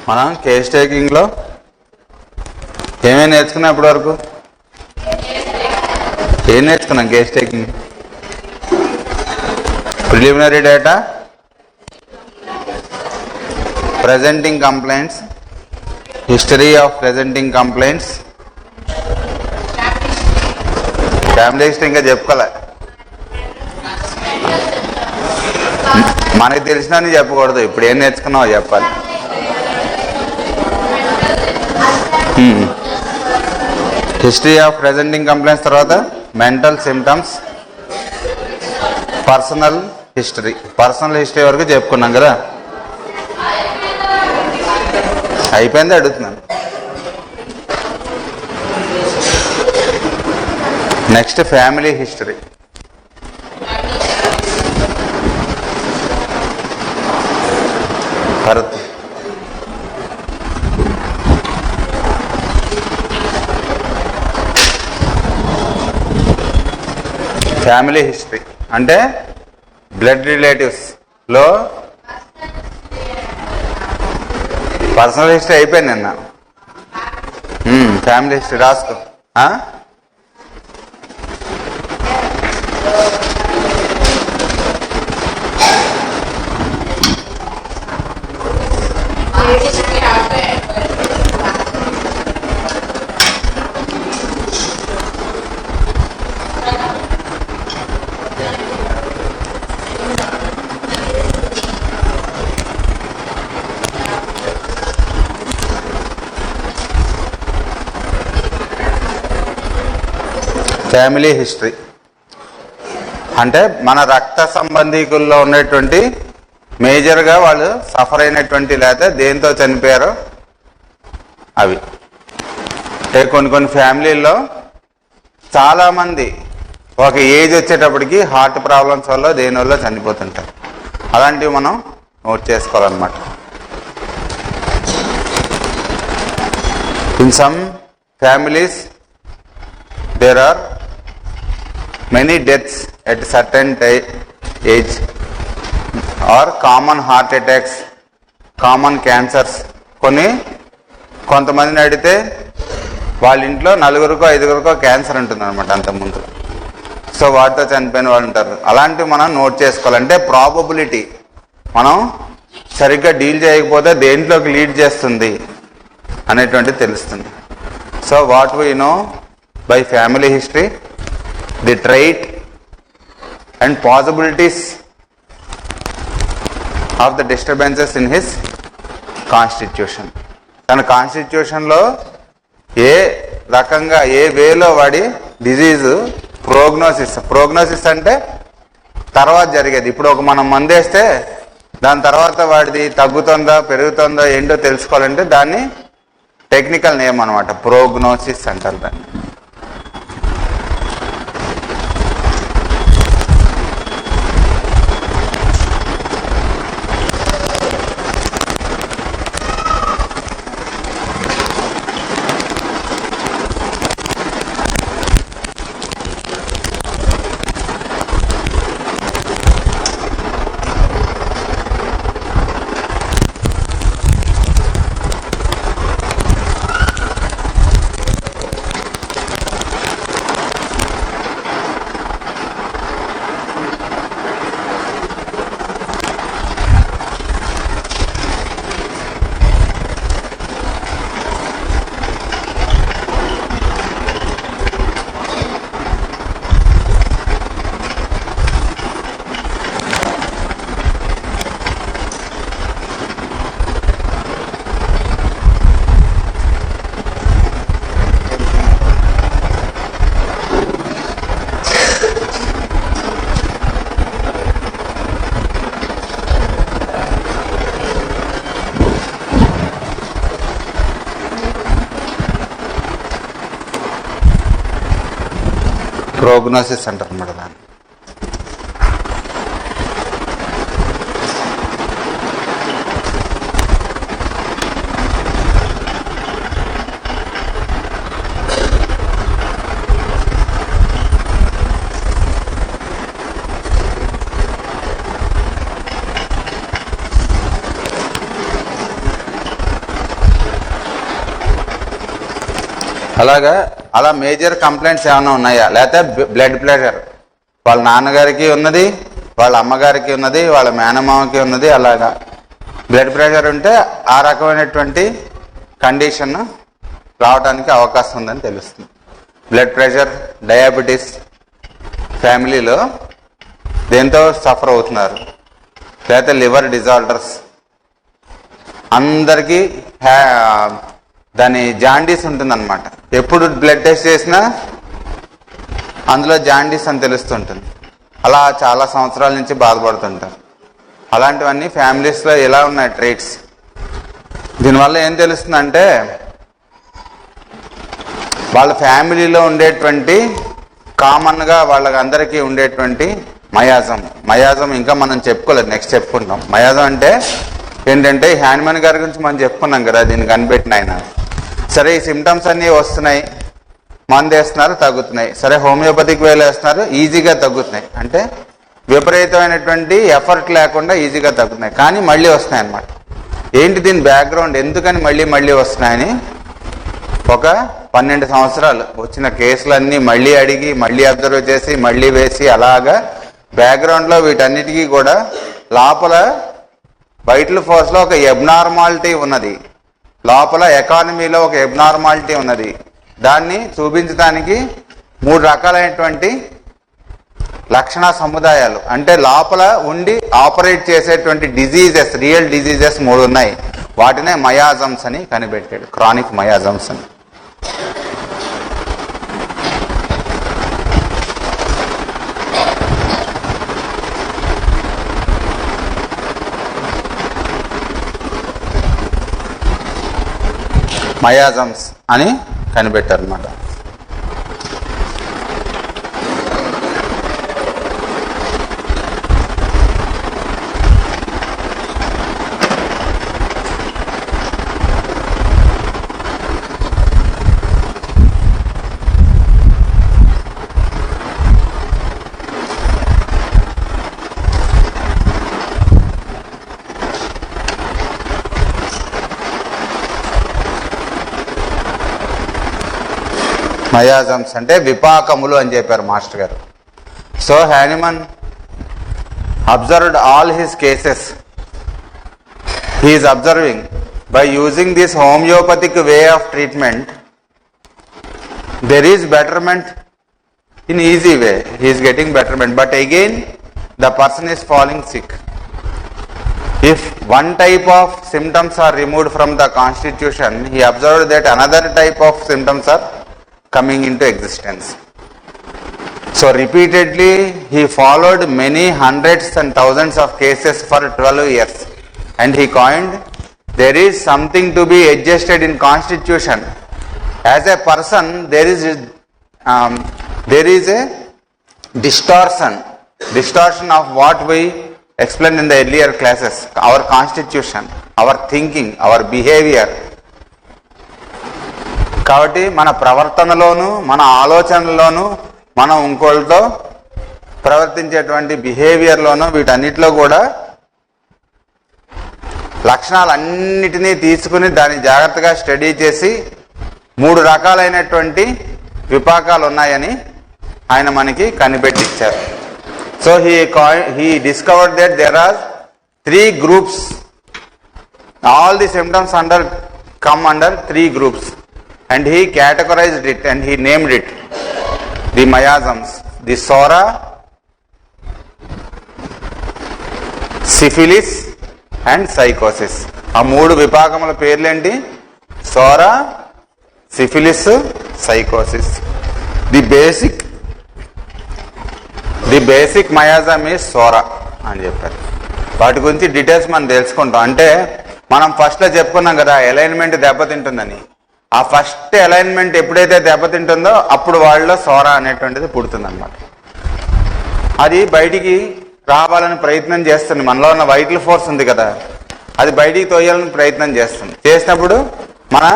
మనం కేస్ టేకింగ్లో ఏమేమి నేర్చుకున్నాం ఇప్పటి వరకు? ఏం నేర్చుకున్నాం case taking? Preliminary data, presenting complaints, history of presenting complaints, family history ఇంకా చెప్పుకోలే. మనకి తెలిసినా చెప్పకూడదు, ఇప్పుడు ఏం నేర్చుకున్నావో చెప్పాలి. హిస్టరీ ఆఫ్ ప్రెజెంటింగ్ కంప్లైంట్స్, తర్వాత mental symptoms, personal history. Personal history వరకు చెప్పుకున్నాం కదా, అయిపోయింది. అడుగుతున్నాను. Next family history. Bharat, family history అంటే బ్లడ్ రిలేటివ్స్లో పర్సనల్ హిస్టరీ అయిపోయింది నిన్న. ఫ్యామిలీ హిస్టరీ రాసుకో. ఫ్యామిలీ హిస్టరీ అంటే మన రక్త సంబంధీకుల్లో ఉన్నటువంటి మేజర్గా వాళ్ళు సఫర్ అయినటువంటి లేకపోతే దేంతో చనిపోయారో అవి. అంటే కొన్ని ఫ్యామిలీల్లో చాలామంది ఒక ఏజ్ వచ్చేటప్పటికి హార్ట్ ప్రాబ్లమ్స్ వల్ల దేని వల్ల చనిపోతుంటారు. అలాంటివి మనం నోట్ చేసుకోవాలన్నమాట. In some families there are many deaths at certain age or common heart attacks, common cancers. కొంతమందిని అడిగితే వాళ్ళ ఇంట్లో 4గురికో 5గురికో క్యాన్సర్ ఉంటుంది అనమాట అంతకుముందు. సో వాటితో చనిపోయిన వాళ్ళు ఉంటారు. అలాంటివి మనం నోట్ చేసుకోవాలంటే ప్రాబబిలిటీ మనం సరిగ్గా డీల్ చేయకపోతే దేంట్లోకి లీడ్ చేస్తుంది అనేటువంటిది తెలుస్తుంది. So what we know by family history, the trait and possibilities of the disturbances in his constitution. తన కాన్స్టిట్యూషన్లో ఏ రకంగా ఏ వేలో వాడి డిజీజ్ ప్రోగ్నోసిస్ అంటే తర్వాత జరిగేది. ఇప్పుడు ఒక మనం మందేస్తే దాని తర్వాత వాడిది తగ్గుతుందా పెరుగుతుందా ఏంటో తెలుసుకోవాలంటే దాన్ని టెక్నికల్ నేమ్ అనమాట, ప్రోగ్నోసిస్ అంటారు దాన్ని. ప్రోగ్నోసిస్ అంటారు అన్నమాట దాన్ని. అలా మేజర్ కంప్లైంట్స్ ఏమైనా ఉన్నాయా, లేకపోతే బ్లడ్ ప్రెషర్ వాళ్ళ నాన్నగారికి ఉన్నది, వాళ్ళ అమ్మగారికి ఉన్నది, వాళ్ళ మేనమామకి ఉన్నది, అలాగా బ్లడ్ ప్రెషర్ ఉంటే ఆ రకమైనటువంటి కండిషన్ రావడానికి అవకాశం ఉందని తెలుస్తుంది. బ్లడ్ ప్రెషర్, డయాబెటీస్ ఫ్యామిలీలో దేంతో సఫర్ అవుతున్నారు, లేకపోతే లివర్ డిజార్డర్స్, అందరికీ దాని జాండీస్ ఉంటుందన్నమాట. ఎప్పుడు బ్లడ్ టెస్ట్ చేసినా అందులో జాండీస్ అని తెలుస్తుంటుంది. అలా చాలా సంవత్సరాల నుంచి బాధపడుతుంటారు. అలాంటివన్నీ ఫ్యామిలీస్లో ఎలా ఉన్నాయి ట్రేట్స్. దీనివల్ల ఏం తెలుస్తుందంటే వాళ్ళ ఫ్యామిలీలో ఉండేటువంటి కామన్గా వాళ్ళకందరికీ ఉండేటువంటి మయాజం ఇంకా మనం చెప్పుకోలేదు, నెక్స్ట్ చెప్పుకుంటాం. మయాజం అంటే ఏంటంటే హ్యాన్మన్ గారి గురించి మనం చెప్పుకున్నాం కదా, దీన్ని కనిపెట్టిన ఆయన. సరే ఈ సిమ్టమ్స్ అన్నీ వస్తున్నాయి, మందు వేస్తున్నారు తగ్గుతున్నాయి, సరే హోమియోపతిక్ వేలు వేస్తున్నారు ఈజీగా తగ్గుతున్నాయి, అంటే విపరీతమైనటువంటి ఎఫర్ట్ లేకుండా ఈజీగా తగ్గుతున్నాయి, కానీ మళ్ళీ వస్తున్నాయి అన్నమాట. ఏంటి దీని బ్యాక్గ్రౌండ్, ఎందుకని మళ్ళీ వస్తున్నాయని ఒక 12 సంవత్సరాలు వచ్చిన కేసులన్నీ మళ్ళీ అడిగి, మళ్ళీ అబ్జర్వ్ చేసి, మళ్ళీ వేసి, అలాగా బ్యాక్గ్రౌండ్లో వీటన్నిటికీ కూడా లోపల వైటల్ ఫోర్స్లో ఒక ఎబ్నార్మాలిటీ ఉన్నది, లోపల ఎకానమీలో ఒక ఎబ్నార్మాలిటీ ఉన్నది. దాన్ని చూపించడానికి 3 రకాలైనటువంటి లక్షణ సముదాయాలు, అంటే లోపల ఉండి ఆపరేట్ చేసేటువంటి డిజీజెస్, రియల్ డిజీజెస్ 3 ఉన్నాయి. వాటినే మయాజమ్స్ అని కనిపెట్టాడు, క్రానిక్ మయాజమ్స్ అని. మయాజమ్స్ అని కనిపెట్టారు అన్నమాట. మయాజమ్స్ అంటే విపాకములు అని చెప్పారు మాస్టర్ గారు. So Hahnemann observed all his cases. He is observing by using this homoeopathic way of treatment there is betterment in easy way. He is getting betterment, but again the person is falling sick. If one type of symptoms are removed from the constitution, he observed that another type of symptoms are coming into existence. So repeatedly he followed many hundreds and thousands of cases for 12 years, and he coined, there is something to be adjusted in constitution. As a person there is a distortion of what we explained in the earlier classes, our constitution, our thinking, our behavior. కాబట్టి మన ప్రవర్తనలోను, మన ఆలోచనలోను, మనం ఇంకోళ్ళతో ప్రవర్తించేటువంటి బిహేవియర్లోను, వీటన్నిటిలో కూడా లక్షణాలన్నిటినీ తీసుకుని దాన్ని జాగ్రత్తగా study చేసి 3 రకాలైనటువంటి విపాకాలు ఉన్నాయని ఆయన మనకి కనిపెట్టించారు. So he discovered that there are 3 groups. All the symptoms come under 3 groups, and he categorized it and he named it the miasms, the sora, syphilis and psychosis. ఆ 3 విపాకముల పేర్లేంటి? సోరా, సిఫిలిస్, సైకోసిస్. The basic miasm is psora అని చెప్పారు. వాటి గురించి details మనం తెలుసుకుంటాం. అంటే మనం ఫస్ట్లో చెప్పుకున్నాం కదా, అలైన్మెంట్ దెబ్బతింటుందని. ఆ ఫస్ట్ అలైన్మెంట్ ఎప్పుడైతే దెబ్బతింటుందో అప్పుడు వాళ్ళలో సోరా అనేటువంటిది పుడుతుంది అన్నమాట. అది బయటికి రావాలని ప్రయత్నం చేస్తుంది. మనలో ఉన్న వైటల్ ఫోర్స్ ఉంది కదా, అది బయటికి తోయాలని ప్రయత్నం చేస్తుంది. చేసినప్పుడు మన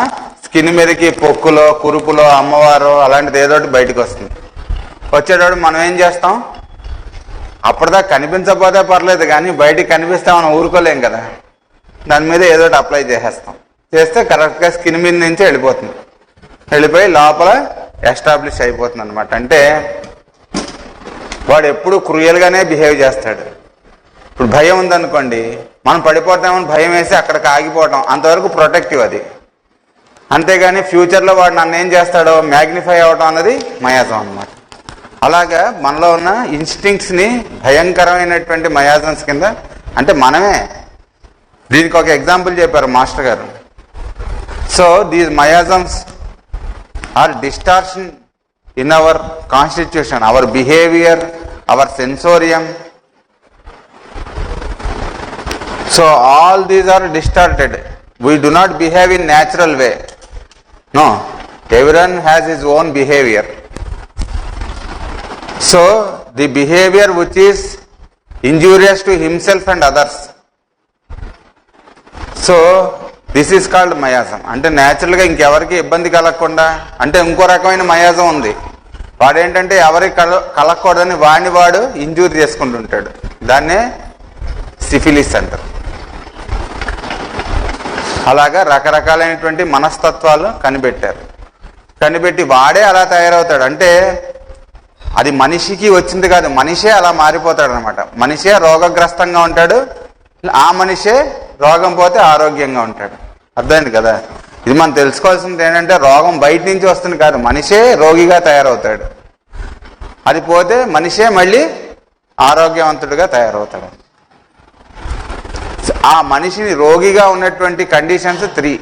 స్కిన్ మీదకి పొక్కులో, కురుపులో, అమ్మవారు అలాంటిది ఏదో ఒకటి బయటకు వస్తుంది. వచ్చేటప్పుడు మనం ఏం చేస్తాం? అప్పటిదాకా కనిపించకపోతే పర్లేదు, కానీ బయటికి కనిపిస్తే మనం ఊరుకోలేం కదా, దాని మీద ఏదో ఒకటి అప్లై చేసేస్తాం. చేస్తే కరెక్ట్గా స్కిన్ మీద నుంచి వెళ్ళిపోతుంది. వెళ్ళిపోయి లోపల ఎస్టాబ్లిష్ అయిపోతుంది అనమాట. అంటే వాడు ఎప్పుడు క్రూయల్గానే బిహేవ్ చేస్తాడు. ఇప్పుడు భయం ఉందనుకోండి, మనం పడిపోతామని భయం వేసి అక్కడికి ఆగిపోవటం, అంతవరకు ప్రొటెక్టివ్ అది. అంతేగాని ఫ్యూచర్లో వాడు నన్ను ఏం చేస్తాడో మ్యాగ్నిఫై అవడం అన్నది మయాజం అనమాట. అలాగా మనలో ఉన్న ఇన్స్టింక్ట్స్ని భయంకరమైనటువంటి మయాజన్స్ కింద, అంటే మనమే. దీనికి ఒక ఎగ్జాంపుల్ చెప్పారు మాస్టర్ గారు. So these miasms are distortion in our constitution, our behavior, our sensorium. So all these are distorted. We do not behave in natural way. No, everyone has his own behavior. So the behavior which is injurious to himself and others. So this is called miasm. అంటే న్యాచురల్గా ఇంకెవరికి ఇబ్బంది కలగకుండా, అంటే ఇంకో రకమైన miasm ఉంది. వాడేంటంటే ఎవరికి కలగకూడదని వాడిని వాడు ఇంజూరీ చేసుకుంటుంటాడు. దాన్నే సిఫిలిస్ అంటారు. అలాగా రకరకాలైనటువంటి మనస్తత్వాలు కనిపెట్టి వాడే అలా తయారవుతాడు. అంటే అది మనిషికి వచ్చింది కాదు, మనిషే అలా మారిపోతాడు అనమాట. మనిషే రోగగ్రస్తంగా ఉంటాడు, ఆ మనిషే రోగం పోతే ఆరోగ్యంగా ఉంటాడు. అర్థమైంది కదా? ఇది మనం తెలుసుకోవాల్సింది ఏంటంటే రోగం బయట నుంచి వస్తుంది కాదు, మనిషే రోగిగా తయారవుతాడు. అది పోతే మనిషే మళ్ళీ ఆరోగ్యవంతుడిగా తయారవుతాడు. ఆ మనిషిని రోగిగా ఉన్నటువంటి కండిషన్స్ 3,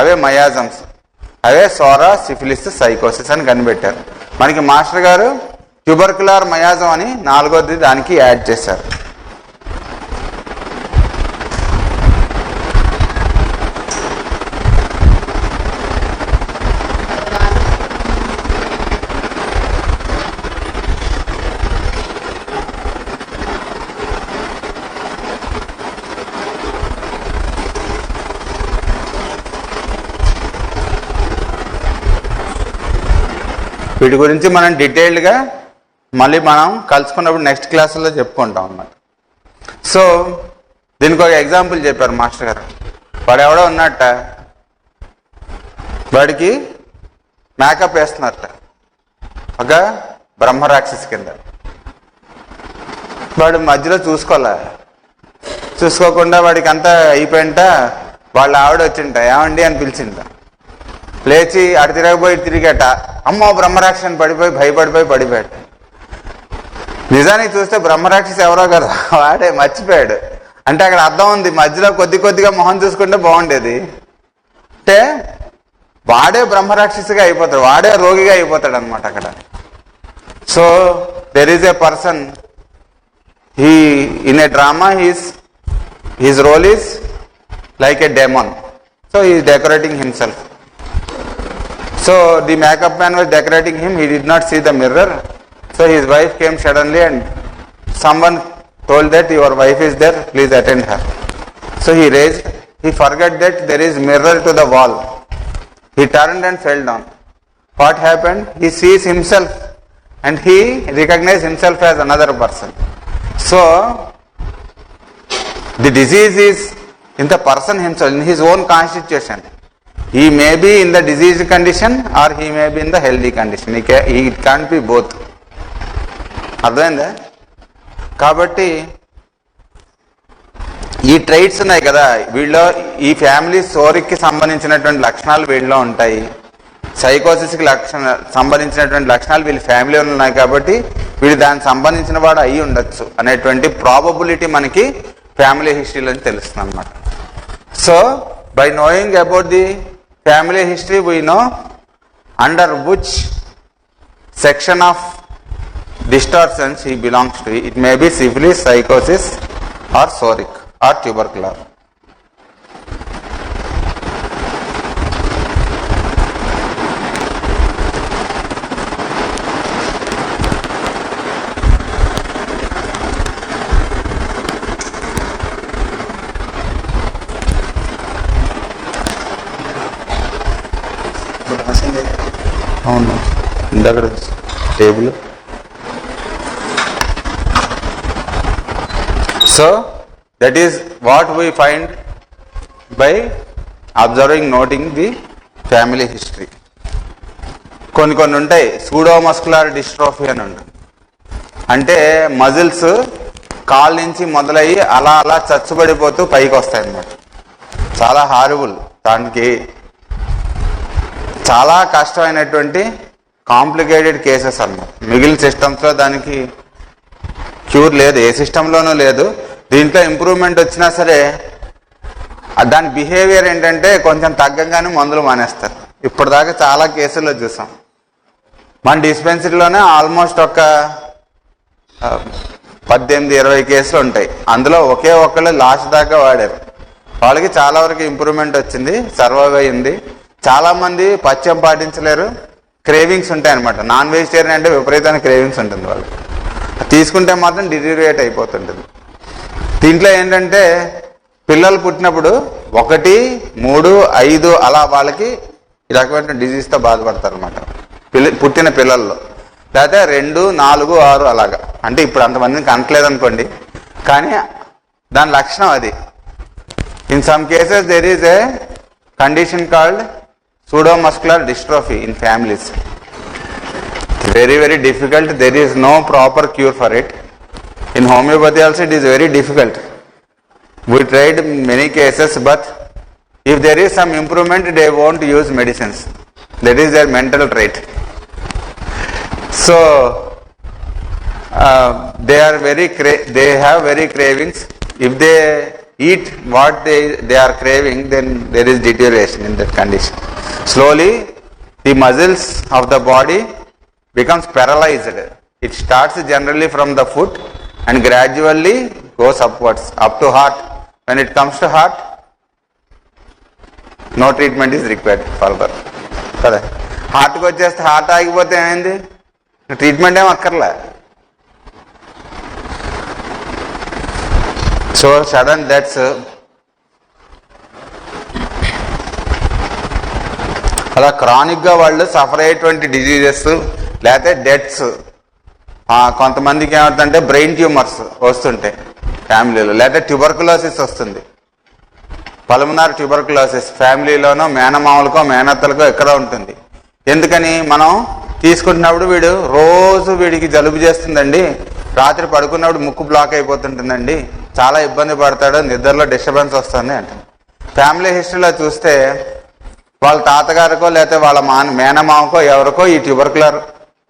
అవే మయాజమ్స్. అవే సోరా, సిఫిలిస్, సైకోసిస్ అని కనిపెట్టారు. మనకి మాస్టర్ గారు ట్యూబర్కులర్ మయాజం అని 4వది దానికి యాడ్ చేశారు. వీటి గురించి మనం డీటెయిల్డ్గా మళ్ళీ మనం కలుసుకున్నప్పుడు నెక్స్ట్ క్లాసుల్లో చెప్పుకుంటాం అన్నమాట. సో దీనికి ఒక ఎగ్జాంపుల్ చెప్పారు మాస్టర్ గారు. వాడు ఎవడో ఉన్నట్ట, వాడికి మేకప్ వేస్తున్నారట ఒక బ్రహ్మరాక్షసి కింద. వాడు మధ్యలో చూసుకోకుండా వాడికి అంతా అయిపోయింట వాళ్ళ ఆవిడ వచ్చింట, ఏమండి అని పిలిచింట. లేచి అటు తిరిగట, అమ్మో బ్రహ్మరాక్షని పడిపోయాడు. నిజానికి చూస్తే బ్రహ్మరాక్షసి ఎవరో కదా, వాడే మర్చిపోయాడు. అంటే అక్కడ అర్థం ఉంది, మధ్యలో కొద్దిగా మొహం చూసుకుంటే బాగుండేది. అంటే వాడే బ్రహ్మరాక్షసిగా అయిపోతాడు, వాడే రోగిగా అయిపోతాడు అనమాట అక్కడ. So there is a person, he in a drama his role is like a demon, so he is decorating himself. So the makeup man was decorating him, he did not see the mirror. So his wife came suddenly and someone told that your wife is there, please attend her. So he forgot that there is mirror to the wall. He turned and fell down. What happened? He sees himself and he recognizes himself as another person. So the disease is in the person himself, in his own constitution. He may be in the diseased condition or he may be in the healthy condition. It can't be both. అర్థమైందా? కాబట్టి ఈ ట్రైట్స్ ఉన్నాయి కదా, వీళ్ళలో ఈ family స్టోరీకి సంబంధించినటువంటి లక్షణాలు వీళ్ళలో ఉంటాయి, సైకోసిస్కి సంబంధించినటువంటి లక్షణాలు వీళ్ళ ఫ్యామిలీలో ఉన్నాయి. కాబట్టి వీళ్ళు దానికి సంబంధించిన వాడు అయి ఉండొచ్చు అనేటువంటి ప్రాబబిలిటీ మనకి ఫ్యామిలీ హిస్టరీలో తెలుస్తుంది అనమాట. So by knowing about the family history we know under which section of distortions he belongs to. It may be syphilis, psychosis or psoric or tubercular. అవును, ఇందాక table. So that is what we find by observing, noting the family history. కొన్ని ఉంటాయి, సూడోమస్కులర్ dystrophy అని ఉంటుంది. అంటే muscles కాళ్ళ నుంచి మొదలయ్యి అలా అలా చచ్చుబడిపోతూ పైకి వస్తాయి అన్నమాట. చాలా హారిబుల్. దానికి చాలా కష్టమైనటువంటి కాంప్లికేటెడ్ కేసెస్ అన్నమాట. మిగిలిన సిస్టమ్స్లో దానికి క్యూర్ లేదు, ఏ సిస్టంలోనూ లేదు. దీంట్లో ఇంప్రూవ్మెంట్ వచ్చినా సరే దాని బిహేవియర్ ఏంటంటే కొంచెం తగ్గగానే మందులు మానేస్తారు. ఇప్పటిదాకా చాలా కేసుల్లో చూసాం. మన డిస్పెన్సరీలోనే ఆల్మోస్ట్ ఒక 18-20 కేసులు ఉంటాయి. అందులో ఒకే ఒక్కళ్ళు లాస్ట్ దాకా వాడారు. వాళ్ళకి చాలా వరకు ఇంప్రూవ్మెంట్ వచ్చింది, సర్వైవ్ అయ్యింది. చాలామంది పథ్యం పాటించలేరు, క్రేవింగ్స్ ఉంటాయన్నమాట. నాన్ వెజిటేరియన్ అంటే విపరీతమైన క్రేవింగ్స్ ఉంటుంది వాళ్ళకి. తీసుకుంటే మాత్రం డిటీరియేట్ అయిపోతుంటుంది. దీంట్లో ఏంటంటే పిల్లలు పుట్టినప్పుడు 1, 3, 5 అలా వాళ్ళకి ఈ రకమైన డిజీజ్తో బాధపడతారు అనమాట పుట్టిన పిల్లల్లో. లేకపోతే 2, 4, 6 అలాగా. అంటే ఇప్పుడు అంతమందిని కనట్లేదు అనుకోండి, కానీ దాని లక్షణం అది. In some cases there is a condition called pseudomuscular dystrophy in families. Very, very difficult. There is no proper cure for it. In homeopathy also it is very difficult. We tried many cases, but if there is some improvement, they won't use medicines. That is their mental trait. So they have very cravings. If they eat what they are craving, then there is deterioration in that condition. Slowly the muscles of the body becomes paralyzed. It starts generally from the foot and gradually goes upwards up to heart. When it comes to heart, no treatment is required further. కదా, హార్ట్కి వచ్చేస్తే heart ఆగిపోతే ఏమైంది, treatment ఏం అక్కర్లే. So sudden deaths, అలా క్రానిక్గా వాళ్ళు suffer అయ్యేటువంటి డిజీజెస్ లేకపోతే డెత్స్. కొంతమందికి ఏమవుతుందంటే బ్రెయిన్ ట్యూమర్స్ వస్తుంటాయి ఫ్యామిలీలో, లేకపోతే ట్యూబర్కులోసిస్ వస్తుంది. పల్మనరీ ట్యూబర్కులోసిస్ ఫ్యామిలీలోనో మేనమామలకో మేనత్తలకో ఎక్కడో ఉంటుంది. ఎందుకని మనం తీసుకుంటున్నప్పుడు వీడికి జలుబు చేస్తుందండి, రాత్రి పడుకున్నప్పుడు ముక్కు బ్లాక్ అయిపోతుంటుందండి, చాలా ఇబ్బంది పడతాడు, నిద్రలో డిస్టర్బెన్స్ వస్తుంది అంటుంది. ఫ్యామిలీ హిస్టరీలో చూస్తే వాళ్ళ తాతగారికో లేకపోతే వాళ్ళ మేనమామకో ఎవరికో ఈ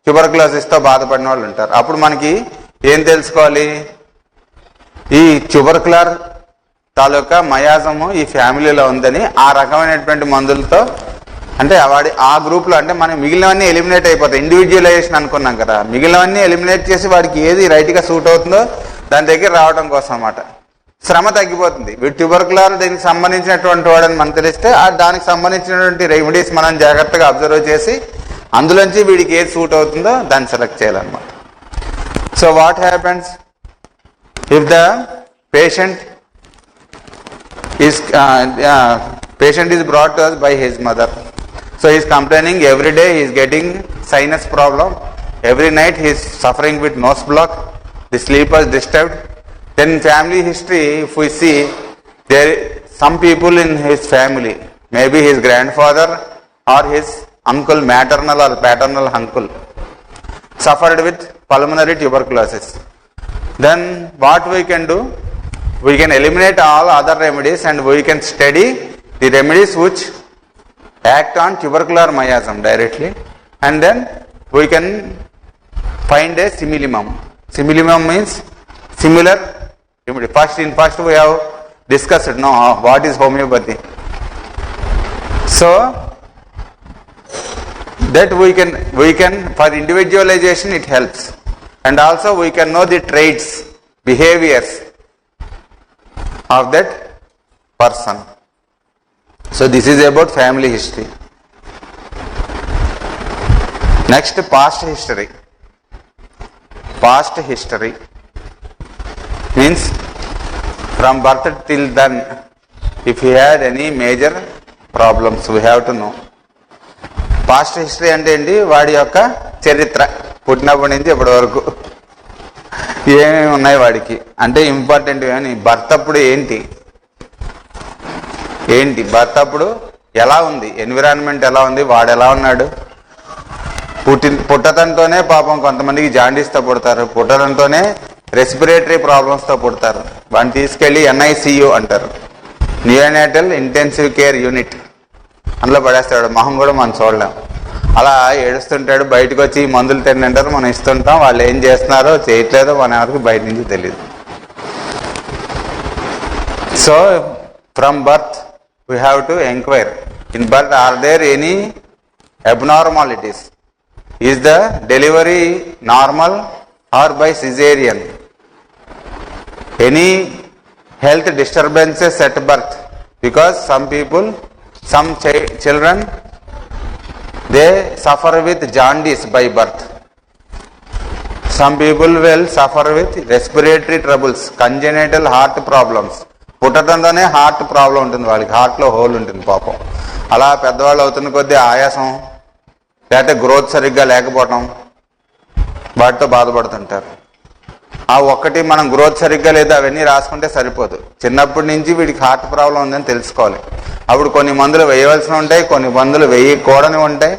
ట్యూబర్కులోసిస్తో బాధపడిన వాళ్ళు ఉంటారు. అప్పుడు మనకి ఏం తెలుసుకోవాలి, ఈ ట్యూబర్కులర్ తాలూకా మయాజము ఈ ఫ్యామిలీలో ఉందని ఆ రకమైనటువంటి మందులతో, అంటే ఆ గ్రూప్లో అంటే మనం మిగిలినవన్నీ ఎలిమినేట్ అయిపోతాయి. ఇండివిజువలైజేషన్ అనుకున్నాం కదా, మిగిలినవన్నీ ఎలిమినేట్ చేసి వాడికి ఏది రైట్గా సూట్ అవుతుందో దాని దగ్గర రావడం కోసం అన్నమాట. శ్రమ తగ్గిపోతుంది. వీడు ట్యూబర్కులర్ దీనికి సంబంధించినటువంటి వాడని మనకు తెలిస్తే దానికి సంబంధించినటువంటి రెమెడీస్ మనం జాగ్రత్తగా అబ్జర్వ్ చేసి అందులోంచి వీడికి ఏది సూట్ అవుతుందో దాన్ని సెలెక్ట్ చేయాలన్నమాట. So what happens if the patient is brought to us by his mother. So he is complaining every day, he is getting sinus problem. Every night he is suffering with nose block. The sleep was disturbed. Then family history, if we see, there some people in his family, maybe his grandfather or his uncle, maternal or paternal uncle, suffered with pulmonary tuberculosis. Then what we can do? We can eliminate all other remedies and we can study the remedies which act on tubercular miasm directly, and then we can find a similimum. Similimum means similar remedy. First we have discussed now what is homeopathy. So that we can for individualization it helps, and also we can know the traits, behaviors of that person. So this is about family history. Next, past history. Past history means from birth till then, if he had any major problems, we have to know. Past history అంటే ఏంటి, వాడి యొక్క చరిత్ర పుట్టినప్పటి నుంచి ఇప్పటి వరకు ఏమేమి ఉన్నాయి వాడికి, అంటే ఇంపార్టెంట్ కానీ బర్త్ అప్పుడు ఏంటి బర్త్ అప్పుడు ఎలా ఉంది, ఎన్విరాన్మెంట్ ఎలా ఉంది, వాడు ఎలా ఉన్నాడు, పుట్టడంతోనే పాపం కొంతమందికి జాండీస్తో పుడతారు, పుట్టడంతోనే రెస్పిరేటరీ ప్రాబ్లమ్స్తో పుడతారు. వాడిని తీసుకెళ్ళి NICU అంటారు, నియోనేటల్ ఇంటెన్సివ్ కేర్ యూనిట్, అందులో పడేస్తాడు. మొహం కూడా మనం చూడలేం. అలా ఏడుస్తుంటాడు. బయటకు వచ్చి మందులు తింటారు, మనం ఇస్తుంటాం. వాళ్ళు ఏం చేస్తున్నారో చేయట్లేదో మన ఎవరికి బయట నుంచి తెలియదు. So from birth we have to enquire in birth, are there any abnormalities? Is the delivery normal or by cesarean? Any health disturbances at birth? Because some children, they suffer with jaundice by birth. Some people will suffer with respiratory troubles, congenital heart problems. పుట్టడంతోనే heart problem ఉంటుంది వాళ్ళకి, హార్ట్లో whole ఉంటుంది పాపం. అలా పెద్దవాళ్ళు అవుతున్న కొద్దీ ఆయాసం, లేకపోతే గ్రోత్ సరిగ్గా లేకపోవటం, వాటితో బాధపడుతుంటారు. ఆ ఒక్కటి మనం గ్రోత్ సరిగ్గా లేదు అవన్నీ రాసుకుంటే సరిపోదు. చిన్నప్పటి నుంచి వీడికి హార్ట్ ప్రాబ్లం ఉందని తెలుసుకోవాలి. అప్పుడు కొన్ని మందులు వేయవలసి ఉంటాయి, కొన్ని మందులు వేయకూడని ఉంటాయి.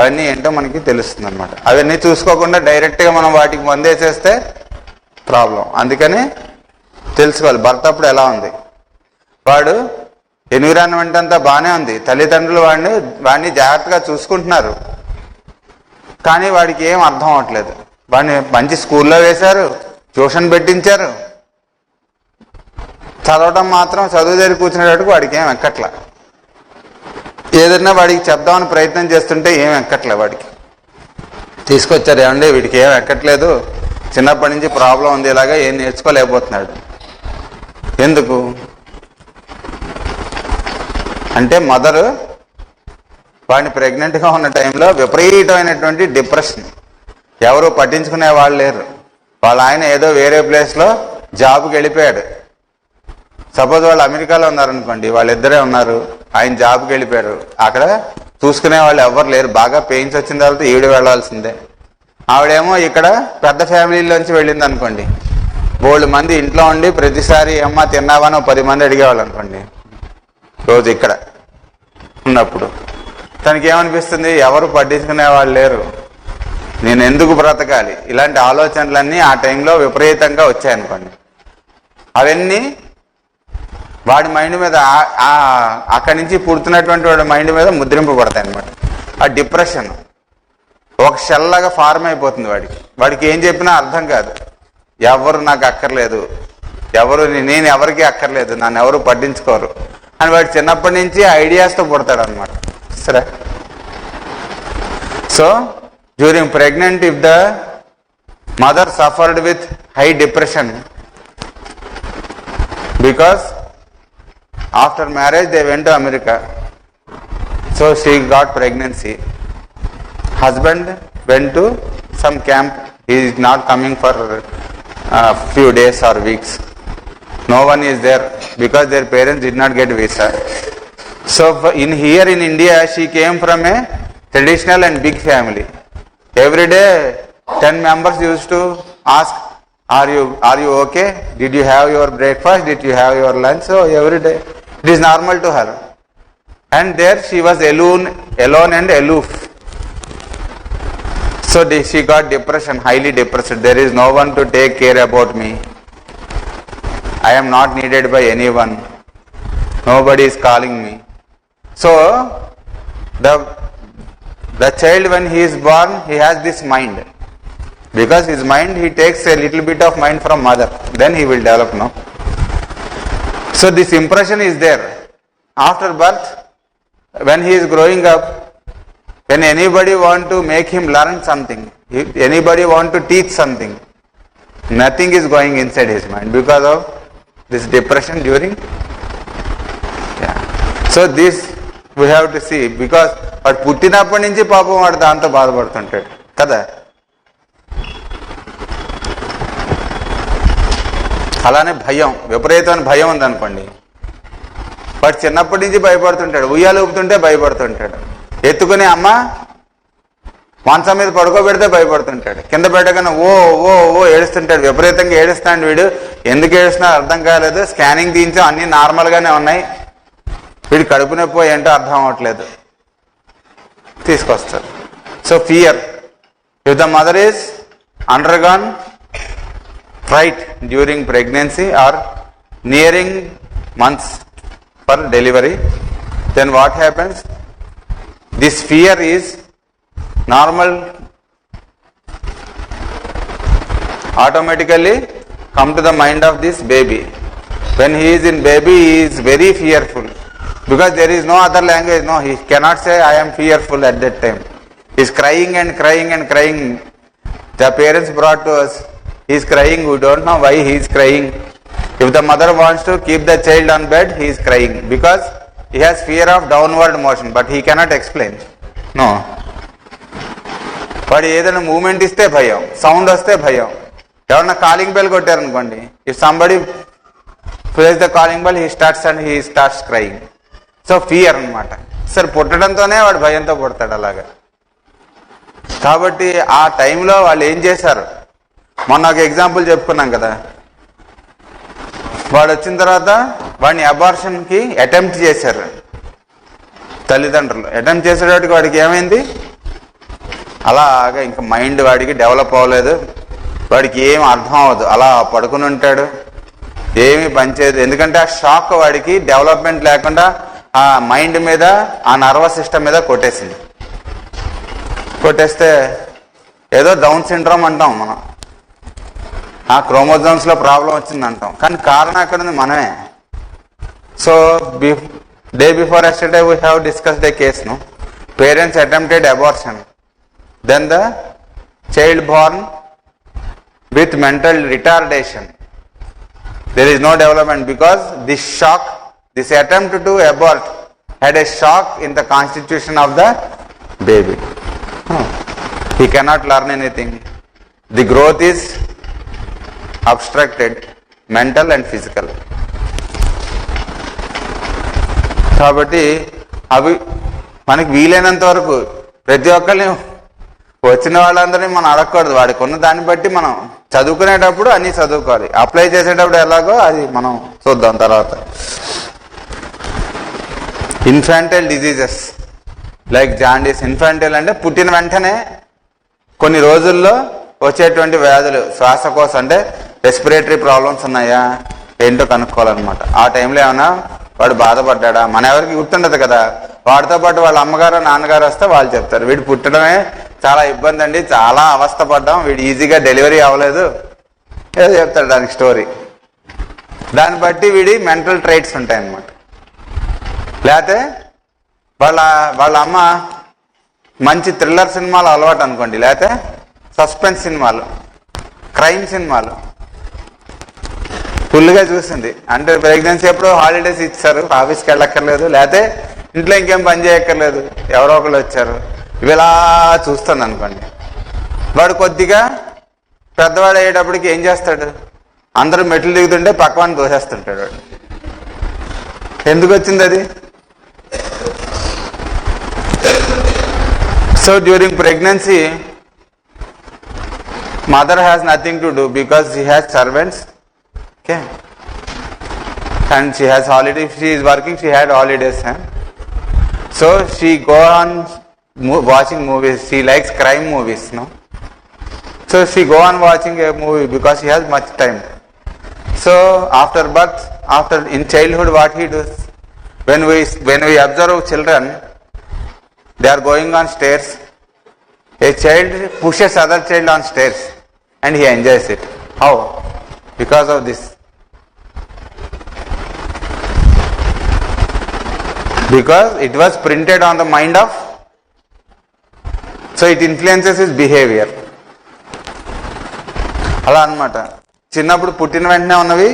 అవన్నీ ఏంటో మనకి తెలుస్తుంది అనమాట. అవన్నీ చూసుకోకుండా డైరెక్ట్గా మనం వాటికి మందు వేసేస్తే ప్రాబ్లం. అందుకని తెలుసుకోవాలి భర్త అప్పుడు ఎలా ఉంది. వాడు ఎన్విరాన్మెంట్ అంతా బాగానే ఉంది, తల్లిదండ్రులు వాడిని జాగ్రత్తగా చూసుకుంటున్నారు, కానీ వాడికి ఏం అర్థం అవ్వట్లేదు. వాడిని మంచి స్కూల్లో వేశారు, ట్యూషన్ పెట్టించారు, చదవటం మాత్రం చదువు దగ్గర కూర్చునేటట్టుకు వాడికి ఏం ఎక్కట్లే. ఏదైనా వాడికి చెప్దామని ప్రయత్నం చేస్తుంటే ఏం ఎక్కట్లే. వాడికి తీసుకొచ్చారు, ఏమండి వీడికి ఏం ఎక్కట్లేదు, చిన్నప్పటి నుంచి ప్రాబ్లం ఉంది, ఇలాగా ఏం నేర్చుకోలేకపోతున్నాడు. ఎందుకు అంటే మదరు వాడిని ప్రెగ్నెంట్గా ఉన్న టైంలో విపరీతమైనటువంటి డిప్రెషన్, ఎవరు పట్టించుకునే వాళ్ళు లేరు. వాళ్ళ ఆయన ఏదో వేరే ప్లేస్లో జాబ్కి వెళ్ళిపోయాడు. సపోజ్ వాళ్ళు అమెరికాలో ఉన్నారనుకోండి, వాళ్ళిద్దరే ఉన్నారు, ఆయన జాబ్కి వెళ్ళిపోయారు. అక్కడ చూసుకునే వాళ్ళు ఎవరు లేరు. బాగా పెయిన్స్ వచ్చిన తర్వాత ఈవిడ వెళ్ళాల్సిందే. ఆవిడేమో ఇక్కడ పెద్ద ఫ్యామిలీలోంచి వెళ్ళింది అనుకోండి, బోల్డ్ మంది ఇంట్లో ఉండి ప్రతిసారి అమ్మ తిన్నావని 10 మంది అడిగేవాళ్ళు అనుకోండి రోజు ఇక్కడ ఉన్నప్పుడు. తనకి ఏమనిపిస్తుంది, ఎవరు పట్టించుకునే వాళ్ళు లేరు, నేను ఎందుకు బ్రతకాలి, ఇలాంటి ఆలోచనలన్నీ ఆ టైంలో విపరీతంగా వచ్చాయనుకోండి. అవన్నీ వాడి మైండ్ మీద, అక్కడి నుంచి పుడుతున్నటువంటి వాడి మైండ్ మీద ముద్రింపబడతాయి అనమాట. ఆ డిప్రెషన్ ఒక షెల్లాగా ఫార్మ్ అయిపోతుంది వాడికి. వాడికి ఏం చెప్పినా అర్థం కాదు. ఎవరు నాకు అక్కర్లేదు, నేను ఎవరికి అక్కర్లేదు, నన్ను ఎవరు పట్టించుకోరు అని వాడు చిన్నప్పటి నుంచి ఐడియాస్తో పుడతాడు అనమాట. సరే, so during pregnant if the mother suffered with high depression because after marriage they went to America, so she got pregnancy. Husband went to some camp, he is not coming for few days or weeks. No one is there because their parents did not get visa. So here in India she came from a traditional and big family. Every day 10 members used to ask, are you okay, did you have your breakfast, did you have your lunch? So every day it is normal to her. And there she was alone and aloof. So she got depression, highly depressed. There is no one to take care about me, I am not needed by anyone, nobody is calling me. So the child, when he is born, he has this mind, because his mind, he takes a little bit of mind from mother, then he will develop, no? So this impression is there. After birth, when he is growing up, when anybody want to make him learn something, if anybody want to teach something, nothing is going inside his mind because of this depression during. Yeah. So this we have to see, because వాడు పుట్టినప్పటి నుంచి పాపం వాడు దాంతో బాధపడుతుంటాడు కదా. అలానే భయం, విపరీతమైన భయం ఉందనుకోండి, వాడు చిన్నప్పటి నుంచి భయపడుతుంటాడు. ఉయ్యాలు ఊపుతుంటే భయపడుతుంటాడు, ఎత్తుకుని అమ్మ మంచం మీద పడుకోబెడితే భయపడుతుంటాడు, కింద పెట్టగానే ఓ ఓ ఓ ఏడుస్తుంటాడు, విపరీతంగా ఏడుస్తాడు. వీడు ఎందుకు ఏడుస్తున్నా అర్థం కాలేదు, స్కానింగ్ తీయించాం అన్నీ నార్మల్గానే ఉన్నాయి, వీడు కడుపు నొప్పి ఏంటో అర్థం అవ్వట్లేదు, తీసుకొస్తారు. So fear, If the mother is undergone fright during pregnancy or nearing months for delivery, then what happens? This fear is normal, automatically come to the mind of this baby. When he is in baby, he is very fearful because there is no other language. No, he cannot say I am fearful at that time. He is crying and crying and crying. The parents brought to us, he is crying, we don't know why he is crying. If the mother wants to keep the child on bed, he is crying because he has fear of downward motion, but he cannot explain. No. వాడు ఏదైనా moment ఇస్తే భయం, sound వస్తే భయం. ఎవరన్నా calling bell కొట్టారనుకోండి, if somebody press the calling bell, he starts crying. So fear అనమాట. సరే పుట్టడంతోనే వాడు భయంతో పుడతాడు అలాగా. కాబట్టి ఆ టైంలో వాళ్ళు ఏం చేశారు, మొన్న ఒక ఎగ్జాంపుల్ చెప్పుకున్నాం కదా, వాడు వచ్చిన తర్వాత వాడిని అబార్షన్కి అటెంప్ట్ చేశారు తల్లిదండ్రులు. అటెంప్ట్ చేసేటప్పటికి వాడికి ఏమైంది, అలాగా ఇంకా మైండ్ వాడికి డెవలప్ అవ్వలేదు, వాడికి ఏం అర్థం అవ్వదు, అలా పడుకుని ఉంటాడు, ఏమి పనిచేయదు. ఎందుకంటే ఆ షాక్ వాడికి డెవలప్మెంట్ లేకుండా ఆ మైండ్ మీద, ఆ నర్వస్ సిస్టమ్ మీద కొట్టేసింది. కొట్టేస్తే ఏదో డౌన్ సిండ్రోమ్ అంటాం మనం, ఆ క్రోమోజోమ్స్లో ప్రాబ్లం వచ్చింది అంటాం, కానీ కారణం ఎక్కడ ఉంది, మనమే. So day before yesterday we have discussed a case. No, parents attempted abortion, then the child born with mental retardation, there is no development because this shock, this attempt to abort had a shock in the constitution of the baby. He cannot learn anything, the growth is obstructed, mental and physical. కాబట్టి అవి మనకి వీలైనంత వరకు ప్రతి ఒక్కరిని, వచ్చిన వాళ్ళందరినీ మనం అడగకూడదు, వాడికి ఉన్న దాన్ని బట్టి మనం చదువుకునేటప్పుడు అన్నీ చదువుకోవాలి, అప్లై చేసేటప్పుడు ఎలాగో అది మనం చూద్దాం తర్వాత. Infantile diseases like jaundice. Infantile అంటే పుట్టిన వెంటనే కొన్ని రోజుల్లో వచ్చేటువంటి వ్యాధులు, శ్వాసకోశ అంటే రెస్పిరేటరీ ప్రాబ్లమ్స్ ఉన్నాయా ఏంటో కనుక్కోవాలన్నమాట. ఆ టైంలో ఏమైనా వాడు బాధపడ్డా, మన ఎవరికి గుర్తుండదు కదా, వాడితో పాటు వాళ్ళ అమ్మగారు నాన్నగారు వస్తే వాళ్ళు చెప్తారు, వీడు పుట్టడమే చాలా ఇబ్బంది అండి, చాలా అవస్థ పడ్డాం, వీడు ఈజీగా డెలివరీ అవ్వలేదు, ఏదో చెప్తాడు దానికి స్టోరీ. దాన్ని బట్టి వీడి మెంటల్ ట్రైట్స్ ఉంటాయన్నమాట. లేకపోతే వాళ్ళ అమ్మ మంచి థ్రిల్లర్ సినిమాలు అలవాటు అనుకోండి, లేకపోతే సస్పెన్స్ సినిమాలు, క్రైమ్ సినిమాలు ఫుల్గా చూసింది. అంటే ప్రెగ్నెన్సీ ఎప్పుడు హాలిడేస్ ఇచ్చారు, ఆఫీస్కి వెళ్ళక్కర్లేదు, లేకపోతే ఇంట్లో ఇంకేం పని చేయక్కర్లేదు, ఎవరో ఒకళ్ళు వచ్చారు, ఇవిలా చూస్తుంది అనుకోండి. వాడు కొద్దిగా పెద్దవాడు అయ్యేటప్పటికి ఏం చేస్తాడు, అందరూ మెట్లు దిగుతుంటే పక్కవాడిని దోసేస్తుంటాడు. వాడు ఎందుకు వచ్చింది అది? So during pregnancy mother has nothing to do because she has servants. Okay, and she has holiday. If she is working, she had holidays, so she go on watching movies. She likes crime movies, no? So she go on watching a movie because she has much time. So after birth, in childhood, what he does, when we observe children, they are going on stairs. A child pushes other child on stairs and he enjoys it. How? Because of this. Because it was printed on the mind of, so it influences his behavior. అలా అన్నమాట. చిన్నప్పుడు పుట్టిన వెంటనే ఉన్నవి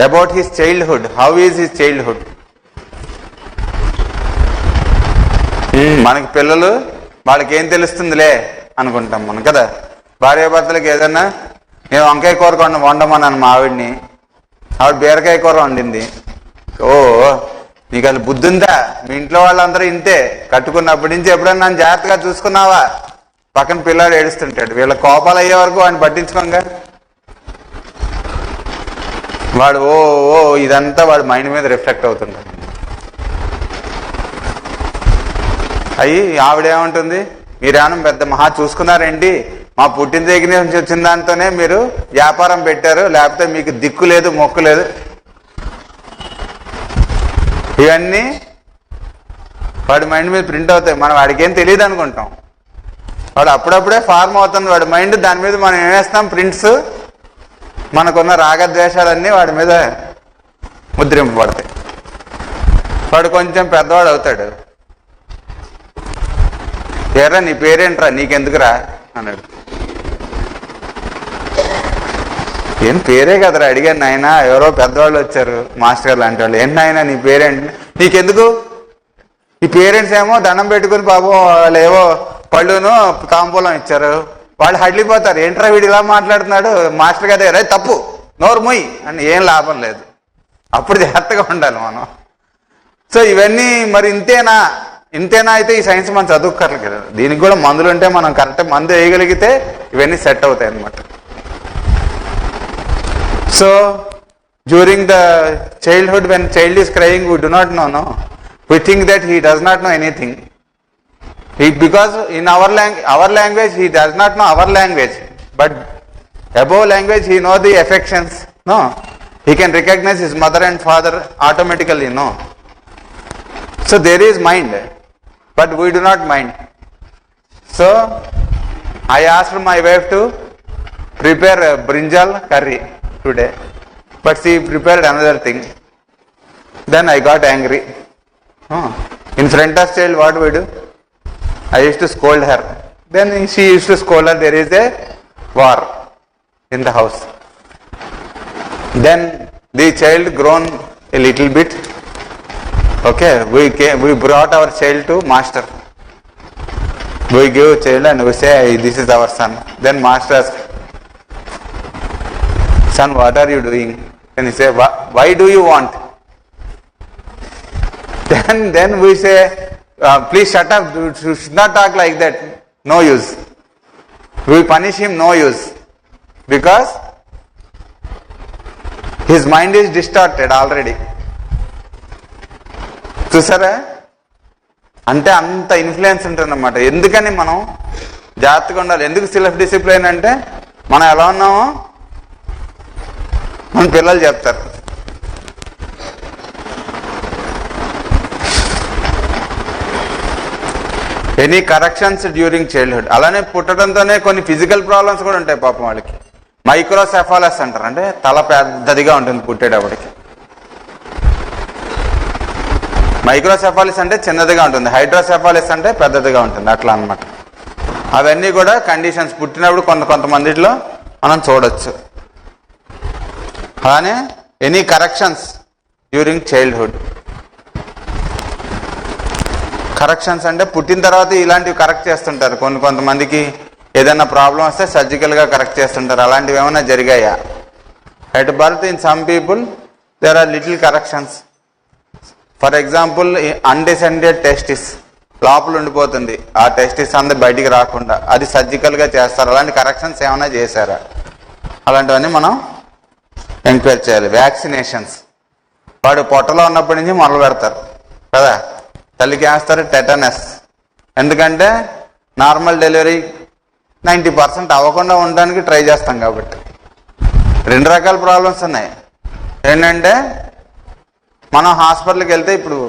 about his childhood, how is his childhood. మనకి పిల్లలు వాళ్ళకి ఏం తెలుస్తుందిలే అనుకుంటాం మనం కదా. భార్యాభర్తలకు ఏదన్నా, నేను వంకాయ కూర వండమన్నాను మా ఆవిడ్ని, ఆవిడ బీరకాయ కూర వండింది. ఓ నీకు అసలు బుద్ధి ఉందా, మీ ఇంట్లో వాళ్ళందరూ ఇంతే, కట్టుకున్నప్పటి నుంచి ఎప్పుడన్నా నన్ను జాగ్రత్తగా చూసుకున్నావా, పక్కన పిల్లాడు ఏడుస్తుంటాడు. వీళ్ళ కోపాలు అయ్యే వరకు వాడిని పట్టించుకోగా వాడు ఓ ఇదంతా వాడి మైండ్ మీద రిఫ్లెక్ట్ అవుతుంటాడు. అయ్యి ఆవిడేమంటుంది, మీరేమన్నా పెద్ద మహా చూసుకున్నారేంటి, మా పుట్టిన దగ్గర నుంచి వచ్చిన దాంతోనే మీరు వ్యాపారం పెట్టారు, లేకపోతే మీకు దిక్కు లేదు మొక్కు లేదు. ఇవన్నీ వాడి మైండ్ మీద ప్రింట్ అవుతాయి. మనం వాడికి ఏం తెలియదు అనుకుంటాం, వాడు అప్పుడప్పుడే ఫార్మ్ అవుతుంది వాడి మైండ్. దాని మీద మనం ఏమేస్తాం, ప్రింట్స్, మనకున్న రాగద్వేషాలన్నీ వాడి మీద ముద్రింపబడతాయి. వాడు కొంచెం పెద్దవాడు అవుతాడు, ఏరా నీ పేరేంట్రా, నీకెందుకురా అన్నాడు. ఏం పేరే కదరా అడిగాను నాయన, ఎవరో పెద్దవాళ్ళు వచ్చారు మాస్టర్ గారు లాంటి వాళ్ళు. ఏంటి నాయన నీ పేరేంటి, నీకెందుకు. ఈ పేరెంట్స్ ఏమో దండం పెట్టుకుని పాపం వాళ్ళు ఏవో పళ్ళును తాంబూలం ఇచ్చారు, వాళ్ళు హడ్లిపోతారు. ఏంట్రా వీడు ఇలా మాట్లాడుతున్నాడు, మాస్టర్ గారి దగ్గర తప్పు నోరు మొయ్యి అని. ఏం లాభం లేదు, అప్పుడు జాగ్రత్తగా ఉండాలి మనం. సో ఇవన్నీ మరి ఇంతేనా అయితే ఈ సైన్స్ మనం చదువుకోవాలి కదా. దీనికి కూడా మందులు ఉంటే మనం కరెక్ట్ మందు వేయగలిగితే ఇవన్నీ సెట్ అవుతాయి అన్నమాట. So during the childhood when child is crying we do not know, we think that he does not know anything. Because in our language he does not know our language, but above language he knows the affections. No, he can recognize his mother and father automatically. No, so there is mind, but we do not mind. So I asked my wife to prepare brinjal curry today, but she prepared another thing. Then I got angry. In front of child, what we do? I used to scold her. Then she used to scold her. There is a war in the house. Then the child grown a little bit. Okay, we brought our child to master. We give child and we say, this is our son. Then master asks, son, what are you doing? Then he say, why do you want? Then we say, please shut up, you should not talk like that, no use. We punish him, no use, because his mind is distorted already. చూసారా, అంటే అంత influence ఉంటుందన్నమాట. ఎందుకని మనం జాగ్రత్తగా ఉండాలి. ఎందుకు self discipline అంటే మనం ఎలా ఉన్నామో మన పిల్లలు చెప్తారు. Any corrections during childhood. అలానే పుట్టడంతోనే కొన్ని ఫిజికల్ ప్రాబ్లమ్స్ కూడా ఉంటాయి పాపం వాళ్ళకి. మైక్రోసెఫాలస్ అంటారు, అంటే తల పెద్దదిగా ఉంటుంది పుట్టేటప్పటికి. మైక్రోసెఫాలిస్ అంటే చిన్నదిగా ఉంటుంది, హైడ్రోసెఫాలిస్ అంటే పెద్దదిగా ఉంటుంది, అట్లా అనమాట. అవన్నీ కూడా కండిషన్స్ పుట్టినప్పుడు కొంతమందిలో మనం చూడొచ్చు. అలానే any corrections during childhood. Corrections అంటే పుట్టిన తర్వాత ఇలాంటివి కరెక్ట్ చేస్తుంటారు. కొంతమందికి ఏదైనా ప్రాబ్లం వస్తే సర్జికల్గా కరెక్ట్ చేస్తుంటారు. అలాంటివి ఏమైనా జరిగాయా? At birth in some people there are little corrections. For example undescended testis లోపల ఉండిపోతుంది, ఆ టెస్టిస్ అంతా బయటికి రాకుండా, అది సర్జికల్గా చేస్తారు. అలాంటి కరెక్షన్స్ ఏమైనా చేశారా? అలాంటివన్నీ మనం ఎంక్వైరీ చేయాలి. వ్యాక్సినేషన్స్, వాడు పొట్టలో ఉన్నప్పటి నుంచి మొదలు పెడతారు కదా, తల్లికి వేస్తారు టెటనస్. ఎందుకంటే నార్మల్ డెలివరీ 90% అవ్వకుండా ఉండడానికి ట్రై చేస్తాం కాబట్టి. రెండు రకాల ప్రాబ్లమ్స్ ఉన్నాయి. ఏంటంటే మనం హాస్పిటల్కి వెళ్తే, ఇప్పుడు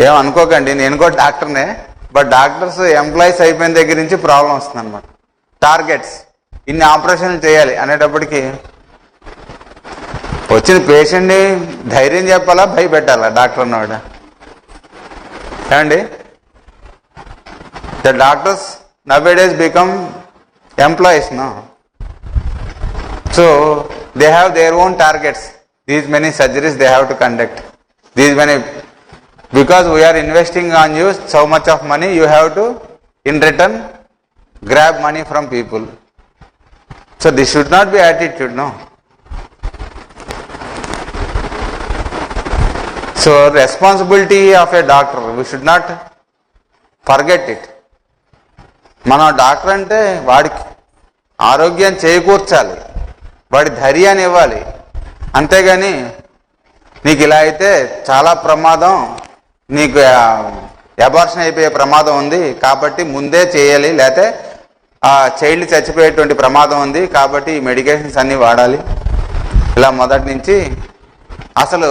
ఏమనుకోకండి నేను కూడా డాక్టర్నే, బట్ డాక్టర్స్ ఎంప్లాయీస్ అయిపోయిన దగ్గర నుంచి ప్రాబ్లం వస్తుంది అనమాట. టార్గెట్స్, ఇన్ని ఆపరేషన్లు చేయాలి అనేటప్పటికి వచ్చిన పేషెంట్ని ధైర్యం చెప్పాలా, భయపెట్టాలా డాక్టర్ అన్నవాడు? ఏమండి, the doctors nowadays become employees no. So they have their own targets. These many surgeries they have to conduct. These many, because we are investing on you so much of money, you have to in return grab money from people. So this should not be attitude, no. So responsibility of a doctor, we should not forget it. మన doctor అంటే వాడికి ఆరోగ్యం చేకూర్చాలి, వాడి ధైర్యాన్ని ఇవ్వాలి. అంతేగాని నీకు ఇలా అయితే చాలా ప్రమాదం, నీకు అబార్షన్ అయిపోయే ప్రమాదం ఉంది కాబట్టి ముందే చేయాలి, లేకపోతే ఆ చైల్డ్ చచ్చిపోయేటువంటి ప్రమాదం ఉంది కాబట్టి ఈ మెడికేషన్స్ అన్నీ వాడాలి. ఇలా మొదటి నుంచి అసలు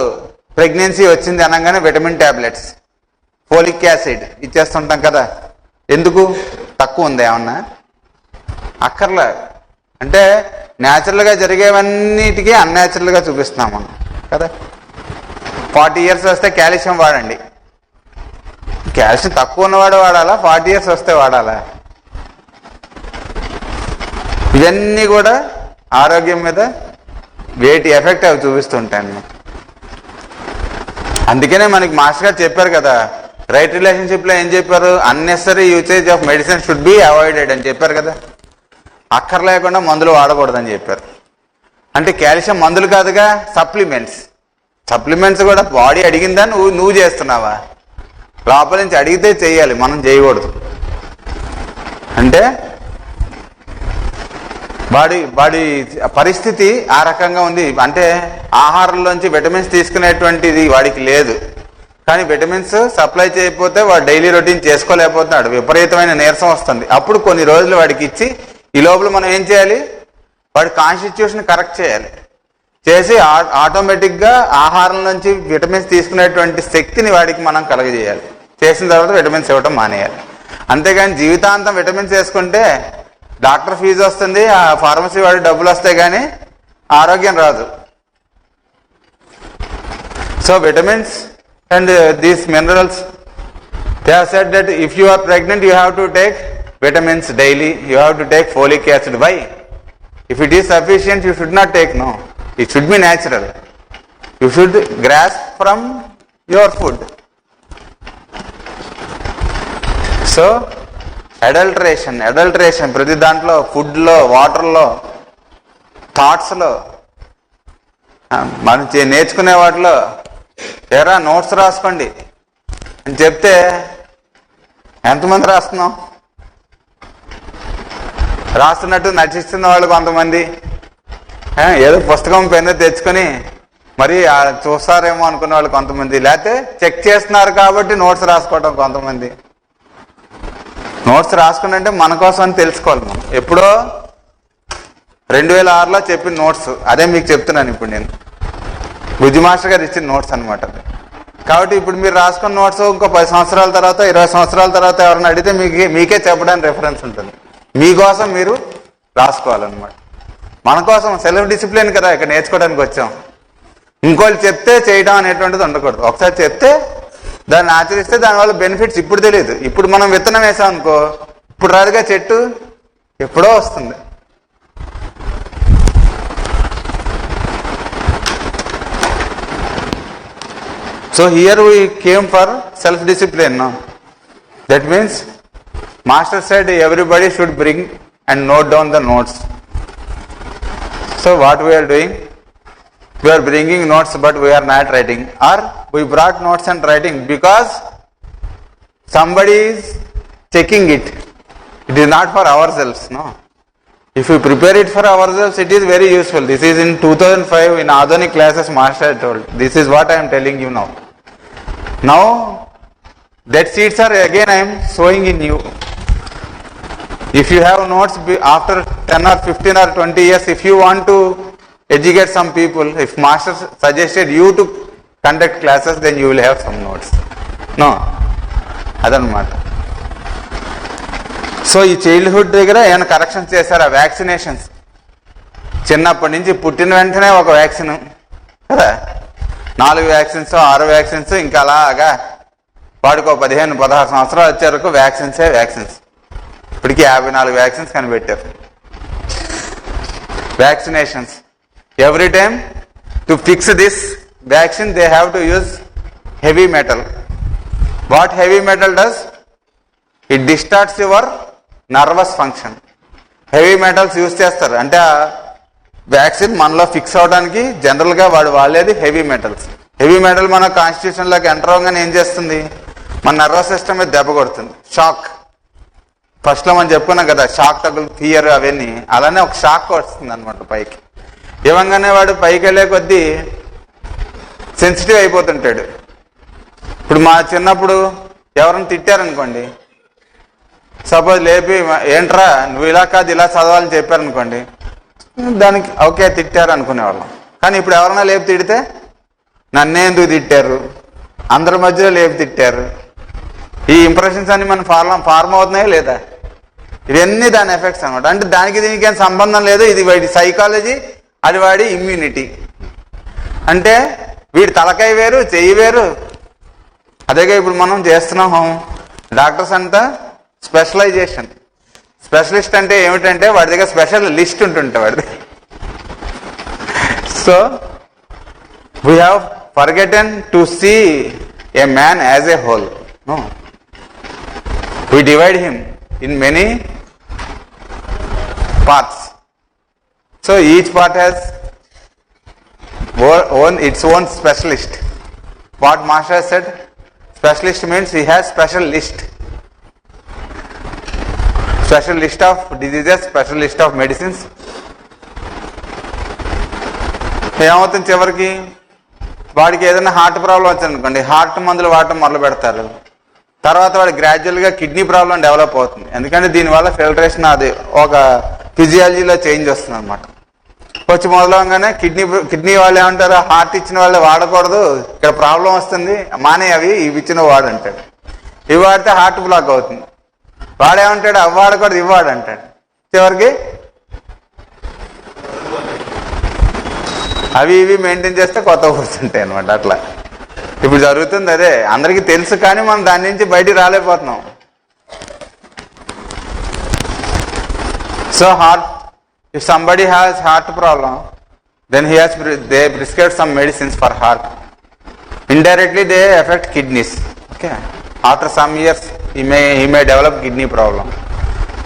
ప్రెగ్నెన్సీ వచ్చింది అనగానే విటమిన్ ట్యాబ్లెట్స్, ఫోలిక్ యాసిడ్ ఇచ్చేస్తుంటాం కదా. ఎందుకు? తక్కువ ఉంది ఏమన్నా? అక్కర్లే. అంటే న్యాచురల్గా జరిగేవన్నిటికీ అన్యాచురల్గా చూపిస్తున్నాం మనం కదా. 40 years వస్తే కాల్షియం వాడండి. కాల్షియం తక్కువ ఉన్నవాడు వాడాలా, 40 years వస్తే వాడాలా? ఇవన్నీ కూడా ఆరోగ్యం మీద వేటి ఎఫెక్ట్ అవి చూపిస్తుంటాయి అన్నమాట. అందుకనే మనకి మాస్టర్ గారు చెప్పారు కదా, రైట్ రిలేషన్షిప్లో ఏం చెప్పారు? Unnecessary usage of medicine should be avoided అని చెప్పారు కదా. అక్కర్లేకుండా మందులు వాడకూడదని చెప్పారు. అంటే కాల్షియం మందులు కాదుగా, సప్లిమెంట్స్ కూడా బాడీ అడిగిందా నువ్వు చేస్తున్నావా? లోపల నుంచి అడిగితే చేయాలి, మనం చేయకూడదు. అంటే బాడీ పరిస్థితి ఆ రకంగా ఉంది. అంటే ఆహారంలోంచి విటమిన్స్ తీసుకునేటువంటిది వాడికి లేదు, కానీ విటమిన్స్ సప్లై చేయకపోతే వాడు డైలీ రొటీన్ చేసుకోలేకపోతున్నాడు, విపరీతమైన నీరసం వస్తుంది. అప్పుడు కొన్ని రోజులు వాడికి ఇచ్చి ఈ లోపల మనం ఏం చేయాలి? వాడి కాన్స్టిట్యూషన్ కరెక్ట్ చేయాలి. చేసి ఆటోమేటిక్గా ఆహారం నుంచి విటమిన్స్ తీసుకునేటువంటి శక్తిని వాడికి మనం కలగజేయాలి. చేసిన తర్వాత విటమిన్స్ ఇవ్వటం మానేయాలి. అంతేగాని జీవితాంతం విటమిన్స్ వేసుకుంటే డాక్టర్ ఫీజు వస్తుంది, ఆ ఫార్మసీ వాడి డబ్బులు వస్తాయి, కానీ ఆరోగ్యం రాదు. So vitamins and these minerals, they have said that if you are pregnant you have to take vitamins daily, you have to take folic acid. Why? If it is sufficient you should not take, no, it should be natural. You should grasp from your food. So adulteration ప్రతి దాంట్లో, ఫుడ్లో, వాటర్లో, థాట్స్లో, మనం నేర్చుకునే వాటిలో ఏరా notes రాసుకోండి అని చెప్తే ఎంతమంది రాస్తున్నాం? రాస్తున్నట్టు నటిస్తున్న వాళ్ళు కొంతమంది, ఏదో పుస్తకం పెన్ను తెచ్చుకొని మరి చూస్తారేమో అనుకున్న వాళ్ళు కొంతమంది, లేకపోతే చెక్ చేస్తున్నారు కాబట్టి నోట్స్ రాసుకోవడం కొంతమంది. నోట్స్ రాసుకుంటే మన కోసం అని తెలుసుకోవాలి మనం. ఎప్పుడో 2006లో చెప్పిన నోట్స్ అదే మీకు చెప్తున్నాను ఇప్పుడు నేను. బుజ్జి మాస్టర్ గారు ఇచ్చిన నోట్స్ అనమాట. కాబట్టి ఇప్పుడు మీరు రాసుకున్న నోట్స్ ఇంకో 10 సంవత్సరాల తర్వాత, 20 సంవత్సరాల తర్వాత ఎవరైనా అడిగితే మీకే చెప్పడానికి రెఫరెన్స్ ఉంటుంది. మీకోసం మీరు రాసుకోవాలన్నమాట. మన కోసం సెల్ఫ్ డిసిప్లిన్ కదా ఇక్కడ నేర్చుకోవడానికి వచ్చాం. ఇంకోళ్ళు చెప్తే చేయడం అనేటువంటిది ఉండకూడదు. ఒకసారి చెప్తే దాన్ని ఆచరిస్తే దానివల్ల బెనిఫిట్స్ ఇప్పుడు తెలియదు. ఇప్పుడు మనం విత్తనం వేసాం అనుకో, ఇప్పుడు రాదుగా చెట్టు, ఎప్పుడో వస్తుంది. So here we came for self-discipline. No? That means Master said everybody should bring and note down the notes. So what we are doing? We are bringing notes but we are not writing. Or we brought notes and writing because somebody is checking it. It is not for ourselves. No. If we prepare it for ourselves, it is very useful. This is in 2005 in Adonic classes Master told. This is what I am telling you now. Now that seeds are again I am sowing in you. If you have notes after 10 or 15 or 20 years, if you want to educate some people, if Master suggested you to conduct classes, then you will have some notes. No, అదనమాట. So ఈ childhood దగ్గర ఏమైనా corrections చేశారా? Vaccinations చిన్నప్పటి నుంచి పుట్టిన వెంటనే ఒక వ్యాక్సిన్ కదా, 4 వ్యాక్సిన్స్ 6 వ్యాక్సిన్స్, ఇంకా అలాగా వాడికో 15-16 సంవత్సరాలు వచ్చే వరకు వ్యాక్సిన్స్. ఇప్పటికీ 54 వ్యాక్సిన్స్ కనిపెట్టారు. Vaccinations every time to fix this vaccine they have to use heavy metal. What heavy metal does? It distorts your nervous function. Heavy metals use చేస్తారు. అంటే వ్యాక్సిన్ మనలో ఫిక్స్ అవడానికి జనరల్గా వాడు వాడేది హెవీ మెటల్స్. హెవీ మెటల్ మన కాన్స్టిట్యూషన్లోకి enter అవగానే ఏం చేస్తుంది? మన నర్వస్ సిస్టమ్ మీద దెబ్బ కొడుతుంది. షాక్. ఫస్ట్లో మనం చెప్పుకున్నాం కదా, షాక్ తగులు, ఫియర్ అవన్నీ. అలానే ఒక షాక్ వస్తుంది అనమాట పైకి. ఇవ్వగానే వాడు పైకి వెళ్ళే కొద్దీ సెన్సిటివ్ అయిపోతుంటాడు. ఇప్పుడు మా చిన్నప్పుడు ఎవరైనా తిట్టారనుకోండి, సపోజ్ లేపి ఏంట్రా నువ్వు ఇలా కాదు ఇలా చదవాలని చెప్పారనుకోండి, దానికి ఓకే తిట్టారు అనుకునేవాళ్ళం. కానీ ఇప్పుడు ఎవరైనా లేపి తిడితే నన్నే ఎందుకు తిట్టారు, అందరి మధ్యలో లేపి తిట్టారు, ఈ ఇంప్రెషన్స్ అన్ని మన ఫార్మ్ అవుతున్నాయా లేదా? ఇవన్నీ దాని ఎఫెక్ట్స్ అనమాట. అంటే దానికి దీనికి ఏం సంబంధం లేదు. ఇది వాడి సైకాలజీ, అది వాడి ఇమ్యూనిటీ. అంటే వీడి తలకాయ వేరు, చెయ్యి వేరు. అదేగా ఇప్పుడు మనం చేస్తున్నాం. డాక్టర్స్ అంతా స్పెషలైజేషన్. స్పెషలిస్ట్ అంటే ఏమిటంటే వాడి దగ్గర స్పెషల్ లిస్ట్ ఉంటుంటే వాడి. So we have forgotten to see a man as a whole. No, we divide him in many parts. So each part has its own specialist. What Master said, specialist means he has special list. Special list of diseases, special list of medicines. ఏమవుతుంది చివరికి వాడికి ఏదైనా heart problem వచ్చిందనుకోండి, heart మందులు వాడటం మొదలు పెడతారు. తర్వాత వాడు గ్రాడ్యువల్గా కిడ్నీ ప్రాబ్లం డెవలప్ అవుతుంది. ఎందుకంటే దీనివల్ల ఫిల్టరేషన్ అది ఒక ఫిజియాలజీలో చేంజ్ వస్తుంది అనమాట. వచ్చి మొదలవగానే కిడ్నీ వాళ్ళు ఏమంటారు, హార్ట్ ఇచ్చిన వాళ్ళు వాడకూడదు, ఇక్కడ ప్రాబ్లం వస్తుంది, మానే అవి ఇవి ఇచ్చిన వాడు అంటాడు. ఇవి వాడితే హార్ట్ బ్లాక్ అవుతుంది. వాడేమంటాడు, అవి వాడకూడదు ఇవి వాడు అంటాడు. చివరికి అవి ఇవి మెయింటైన్ చేస్తే కొత్త కూర్చుంటాయి అనమాట. అట్లా ఇప్పుడు జరుగుతుంది అదే. అందరికీ తెలుసు కానీ మనం దాని నుంచి బయటికి రాలేకపోతున్నాం. So heart, if somebody has heart problem, then they prescribe some medicines for heart. Indirectly they affect kidneys. Okay, after some years he may develop kidney problem.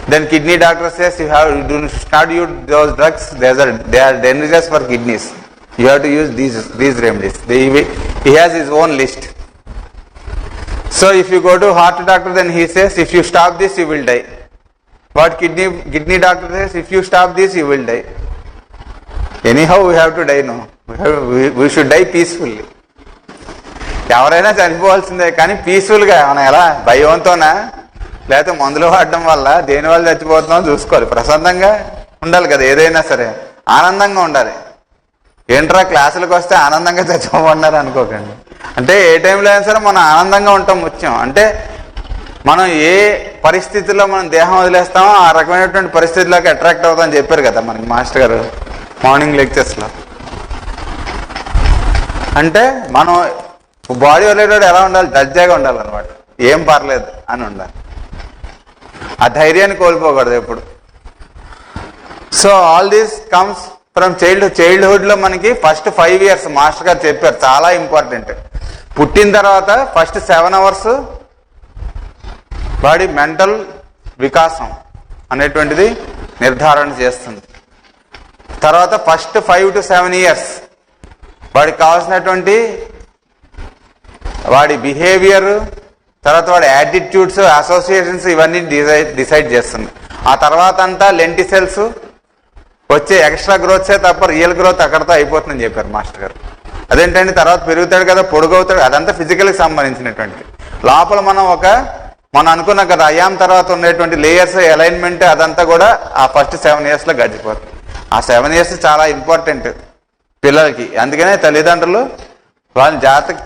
Then kidney doctor says you do not use those drugs, they are dangerous for kidneys. You have to use these remedies. He has his own list. So if you go to heart doctor, then he says if you stop this you will die. What kidney doctor says, if you stop this you will die. Anyhow we have to die, no, we should die peacefully. ఎవరైనా చనిపోవాల్సిందే, కానీ పీస్ఫుల్గా. మనం ఎలా భయంతోనా లేకపోతే మందులు వాడడం వల్ల దేని వల్ల చచ్చిపోతున్నామో చూసుకోవాలి. ప్రశాంతంగా ఉండాలి కదా, ఏదైనా సరే ఆనందంగా ఉండాలి. ఏంట్రా క్లాసులకు వస్తే ఆనందంగా చచ్చిపోమన్నారు అనుకోకండి. అంటే ఏ టైంలో అయినా సరే మనం ఆనందంగా ఉంటాం ముఖ్యం. అంటే మనం ఏ పరిస్థితుల్లో మనం దేహం వదిలేస్తామో ఆ రకమైనటువంటి పరిస్థితుల్లోకి అట్రాక్ట్ అవుతామని చెప్పారు కదా మనకి మాస్టర్ గారు మార్నింగ్ లెక్చర్స్లో. అంటే మనం బాడీ వదిలేటప్పుడు ఎలా ఉండాలి, దర్జాగా ఉండాలన్నమాట. ఏం పర్లేదు అని ఉండాలి. ఆ ధైర్యాన్ని కోల్పోకూడదు ఎప్పుడు. So all these comes from చైల్డ్హుడ్లో మనకి ఫస్ట్ 5 years మాస్టర్ గారు చెప్పారు, చాలా ఇంపార్టెంట్. పుట్టిన తర్వాత ఫస్ట్ 7 hours వాడి మెంటల్ వికాసం అనేటువంటిది నిర్ధారణ చేస్తుంది. తర్వాత ఫస్ట్ 5 to 7 years వాడికి కావాల్సినటువంటి వాడి బిహేవియర్, తర్వాత వాడి యాటిట్యూడ్స్, అసోసియేషన్స్ ఇవన్నీ డిసైడ్ చేస్తుంది. ఆ తర్వాత అంతా లెంటిసెల్స్ వచ్చే ఎక్స్ట్రా గ్రోత్సే తప్ప రియల్ గ్రోత్ అక్కడతో అయిపోతుందని చెప్పారు మాస్టర్ గారు. అదేంటంటే తర్వాత పెరుగుతాడు కదా, పొడుగవుతాడు, అదంతా ఫిజికల్కి సంబంధించినటువంటి. లోపల మనం అనుకున్నాం కదా అయాం తర్వాత ఉండేటువంటి లేయర్స్, అలైన్మెంట్, అదంతా కూడా ఆ ఫస్ట్ 7 yearsలో గడిచిపోతుంది. ఆ 7 years చాలా ఇంపార్టెంట్ పిల్లలకి. అందుకనే తల్లిదండ్రులు వాళ్ళని జాగ్రత్తగా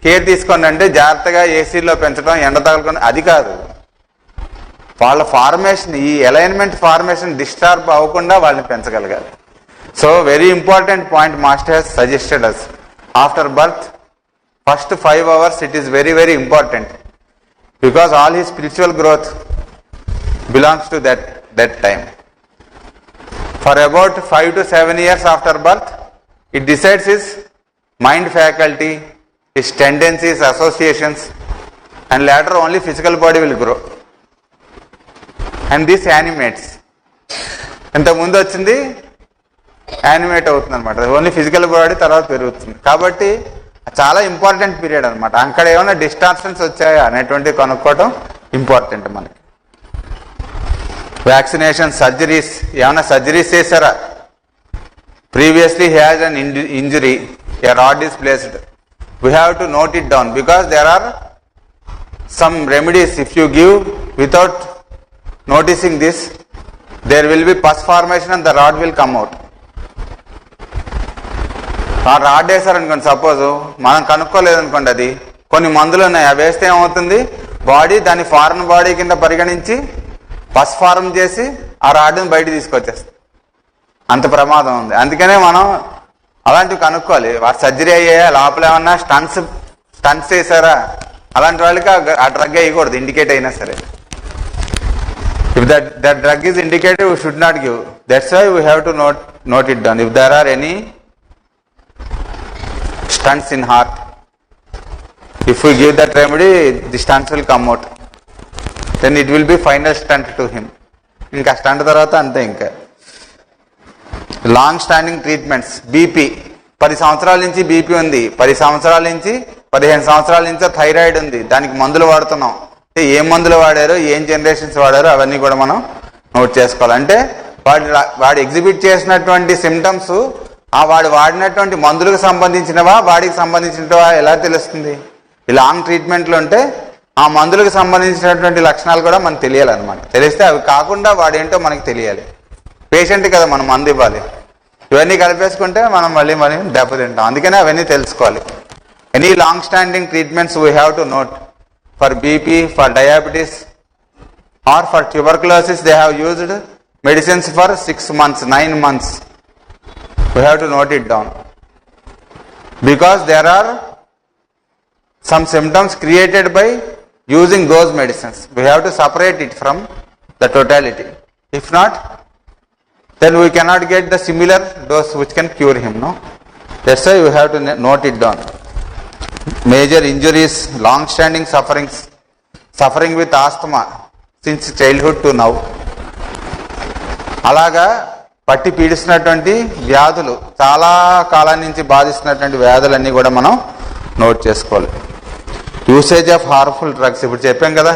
కేర్ తీసుకోండి. అంటే జాగ్రత్తగా ఏసీలో పెంచడం, ఎండ తగలకుండా అది కాదు. వాళ్ళ ఫార్మేషన్, ఈ అలైన్మెంట్ ఫార్మేషన్ డిస్టర్బ్ అవ్వకుండా వాళ్ళని పెంచగలగాలి. So very important point master has suggested us. After birth first 5 hours it is very very important, because all his spiritual growth belongs to that time. For about 5 to 7 years after birth it decides his mind faculty, his tendencies, associations, and later only physical body will grow. And this animates. ఇంతకుముందు వచ్చింది animate అవుతుంది అనమాట. Only physical body తర్వాత పెరుగుతుంది. కాబట్టి చాలా important period అనమాట. అక్కడ ఏమైనా డిస్టార్షన్స్ వచ్చాయా అనేటువంటివి కనుక్కోవడం ఇంపార్టెంట్ మనకి. వ్యాక్సినేషన్, సర్జరీస్, ఏమైనా సర్జరీస్ చేశారా? Previously he has an injury, a rod is placed. We have to note it down because there are some remedies, if you give without noticing this, there will be pus formation and the rod will come out. ఆ rod వేసారనుకోండి, suppose మనం కనుక్కోలేదనుకోండి, అది కొన్ని మందులు ఉన్నాయి, అవి వేస్తే ఏమవుతుంది, body దాని ఫారెన్ బాడీ కింద పరిగణించి పస్ ఫార్మ్ చేసి ఆ రాడ్ని బయట తీసుకొచ్చేస్తుంది. అంత ప్రమాదం ఉంది. అందుకనే మనం అలాంటివి కనుక్కోవాలి. వాటి సర్జరీ అయ్యాయా, లోపల ఏమన్నా స్టంట్స్ చేశారా, అలాంటి వాళ్ళకి ఆ డ్రగ్ వేయకూడదు, ఇండికేట్ అయినా సరే. If that drug is indicated, we should not give. That's why we have to note it down. If there are any stunts in heart, if we give that remedy, the stunts will come out. Then it will be final stunt to him. ఇంకా stunt తర్వాత అంతే. ఇంకా long standing treatments. BP 10 సంవత్సరాల నుంచి BP ఉంది, 10 సంవత్సరాల నుంచి 15 సంవత్సరాల నుంచి థైరాయిడ్ ఉంది, దానికి మందులు వాడుతున్నాం. అంటే ఏం మందులు వాడారు, ఏం జనరేషన్స్ వాడారు, అవన్నీ కూడా మనం నోట్ చేసుకోవాలి. అంటే వాడు ఎగ్జిబిట్ చేసినటువంటి సిమ్టమ్స్ వాడు వాడినటువంటి మందులకు సంబంధించినవా, వాడికి సంబంధించినవా ఎలా తెలుస్తుంది? ఈ లాంగ్ ట్రీట్మెంట్లు ఉంటే ఆ మందులకు సంబంధించినటువంటి లక్షణాలు కూడా మనకు తెలియాలన్నమాట. తెలిస్తే అవి కాకుండా వాడేంటో మనకి తెలియాలి. పేషెంట్ కదా మనం మందు ఇవ్వాలి. ఇవన్నీ కలిపేసుకుంటే మనం మళ్ళీ దెబ్బతింటాం. అందుకనే అవన్నీ తెలుసుకోవాలి. Any long standing treatments we have to note. For BP, for diabetes or for tuberculosis they have used medicines for 6 months, 9 months. We have to note it down. Because there are some symptoms created by using those medicines. We have to separate it from the totality. If not, then we cannot get the similar dose which can cure him. No, that's why we have to note it down. Major injuries, long-standing sufferings, suffering with asthma since childhood to now. అలాగా పట్టి పీడిస్తున్నటువంటి వ్యాధులు, చాలా కాలం నుంచి బాధిస్తున్నటువంటి వ్యాధులన్నీ కూడా మనం note చేసుకోవాలి. Usage of harmful drugs. ఇప్పుడు చెప్పాం కదా,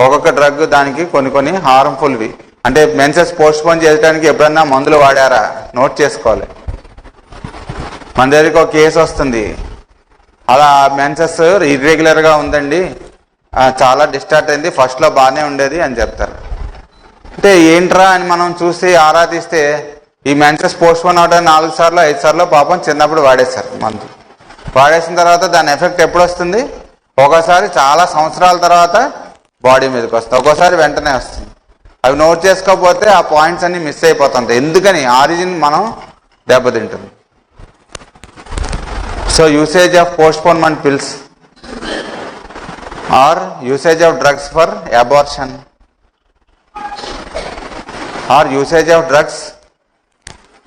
ఒక్కొక్క డ్రగ్ దానికి కొన్ని హార్మ్ఫుల్వి. అంటే మెన్సెస్ పోస్ట్పోన్ చేయడానికి ఎప్పుడన్నా మందులు వాడారా నోట్ చేసుకోవాలి. మన దగ్గరికి ఒక కేసు వస్తుంది, అలా మెన్సెస్ ఇర్రెగ్యులర్గా ఉందండి, చాలా డిస్టార్ట్ అయింది, ఫస్ట్లో బాగానే ఉండేది అని చెప్తారు. అంటే ఏంట్రా అని మనం చూసి ఆరా తీస్తే ఈ మెన్సెస్ పోస్ట్పోన్ అవడానికి 4 సార్లు 5 సార్లు పాపం చిన్నప్పుడు వాడేశారు మందు. వాడేసిన తర్వాత దాని ఎఫెక్ట్ ఎప్పుడు వస్తుంది? ఒకసారి చాలా సంవత్సరాల తర్వాత బాడీ మీదకి వస్తుంది, ఒక్కోసారి వెంటనే వస్తుంది. అవి నోట్ చేసుకోకపోతే ఆ పాయింట్స్ అన్ని మిస్ అయిపోతుంటాయి. ఎందుకని? ఆరిజిన్ మనం దెబ్బతింటుంది. So usage of postponement pills or usage of drugs for abortion or usage of drugs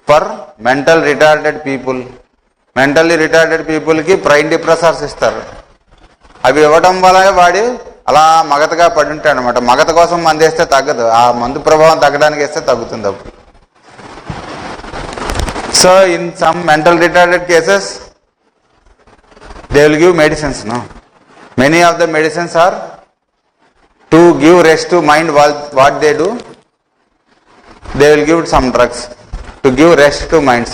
for mental retarded people. Mentally retarded people కి బ్రెయిన్ డిప్రెసర్స్ ఇస్తారు. అవి ఇవ్వడం వల్ల వాడి అలా మగతగా పడి ఉంటాడు అనమాట. మగత కోసం మందు వేస్తే తగ్గదు, ఆ మందు ప్రభావం తగ్గడానికి వేస్తే తగ్గుతుంది అప్పుడు. So in some mental retarded cases they will give medicines. No, many of the medicines are to give rest to mind. What they do, they will give some drugs to give rest to minds.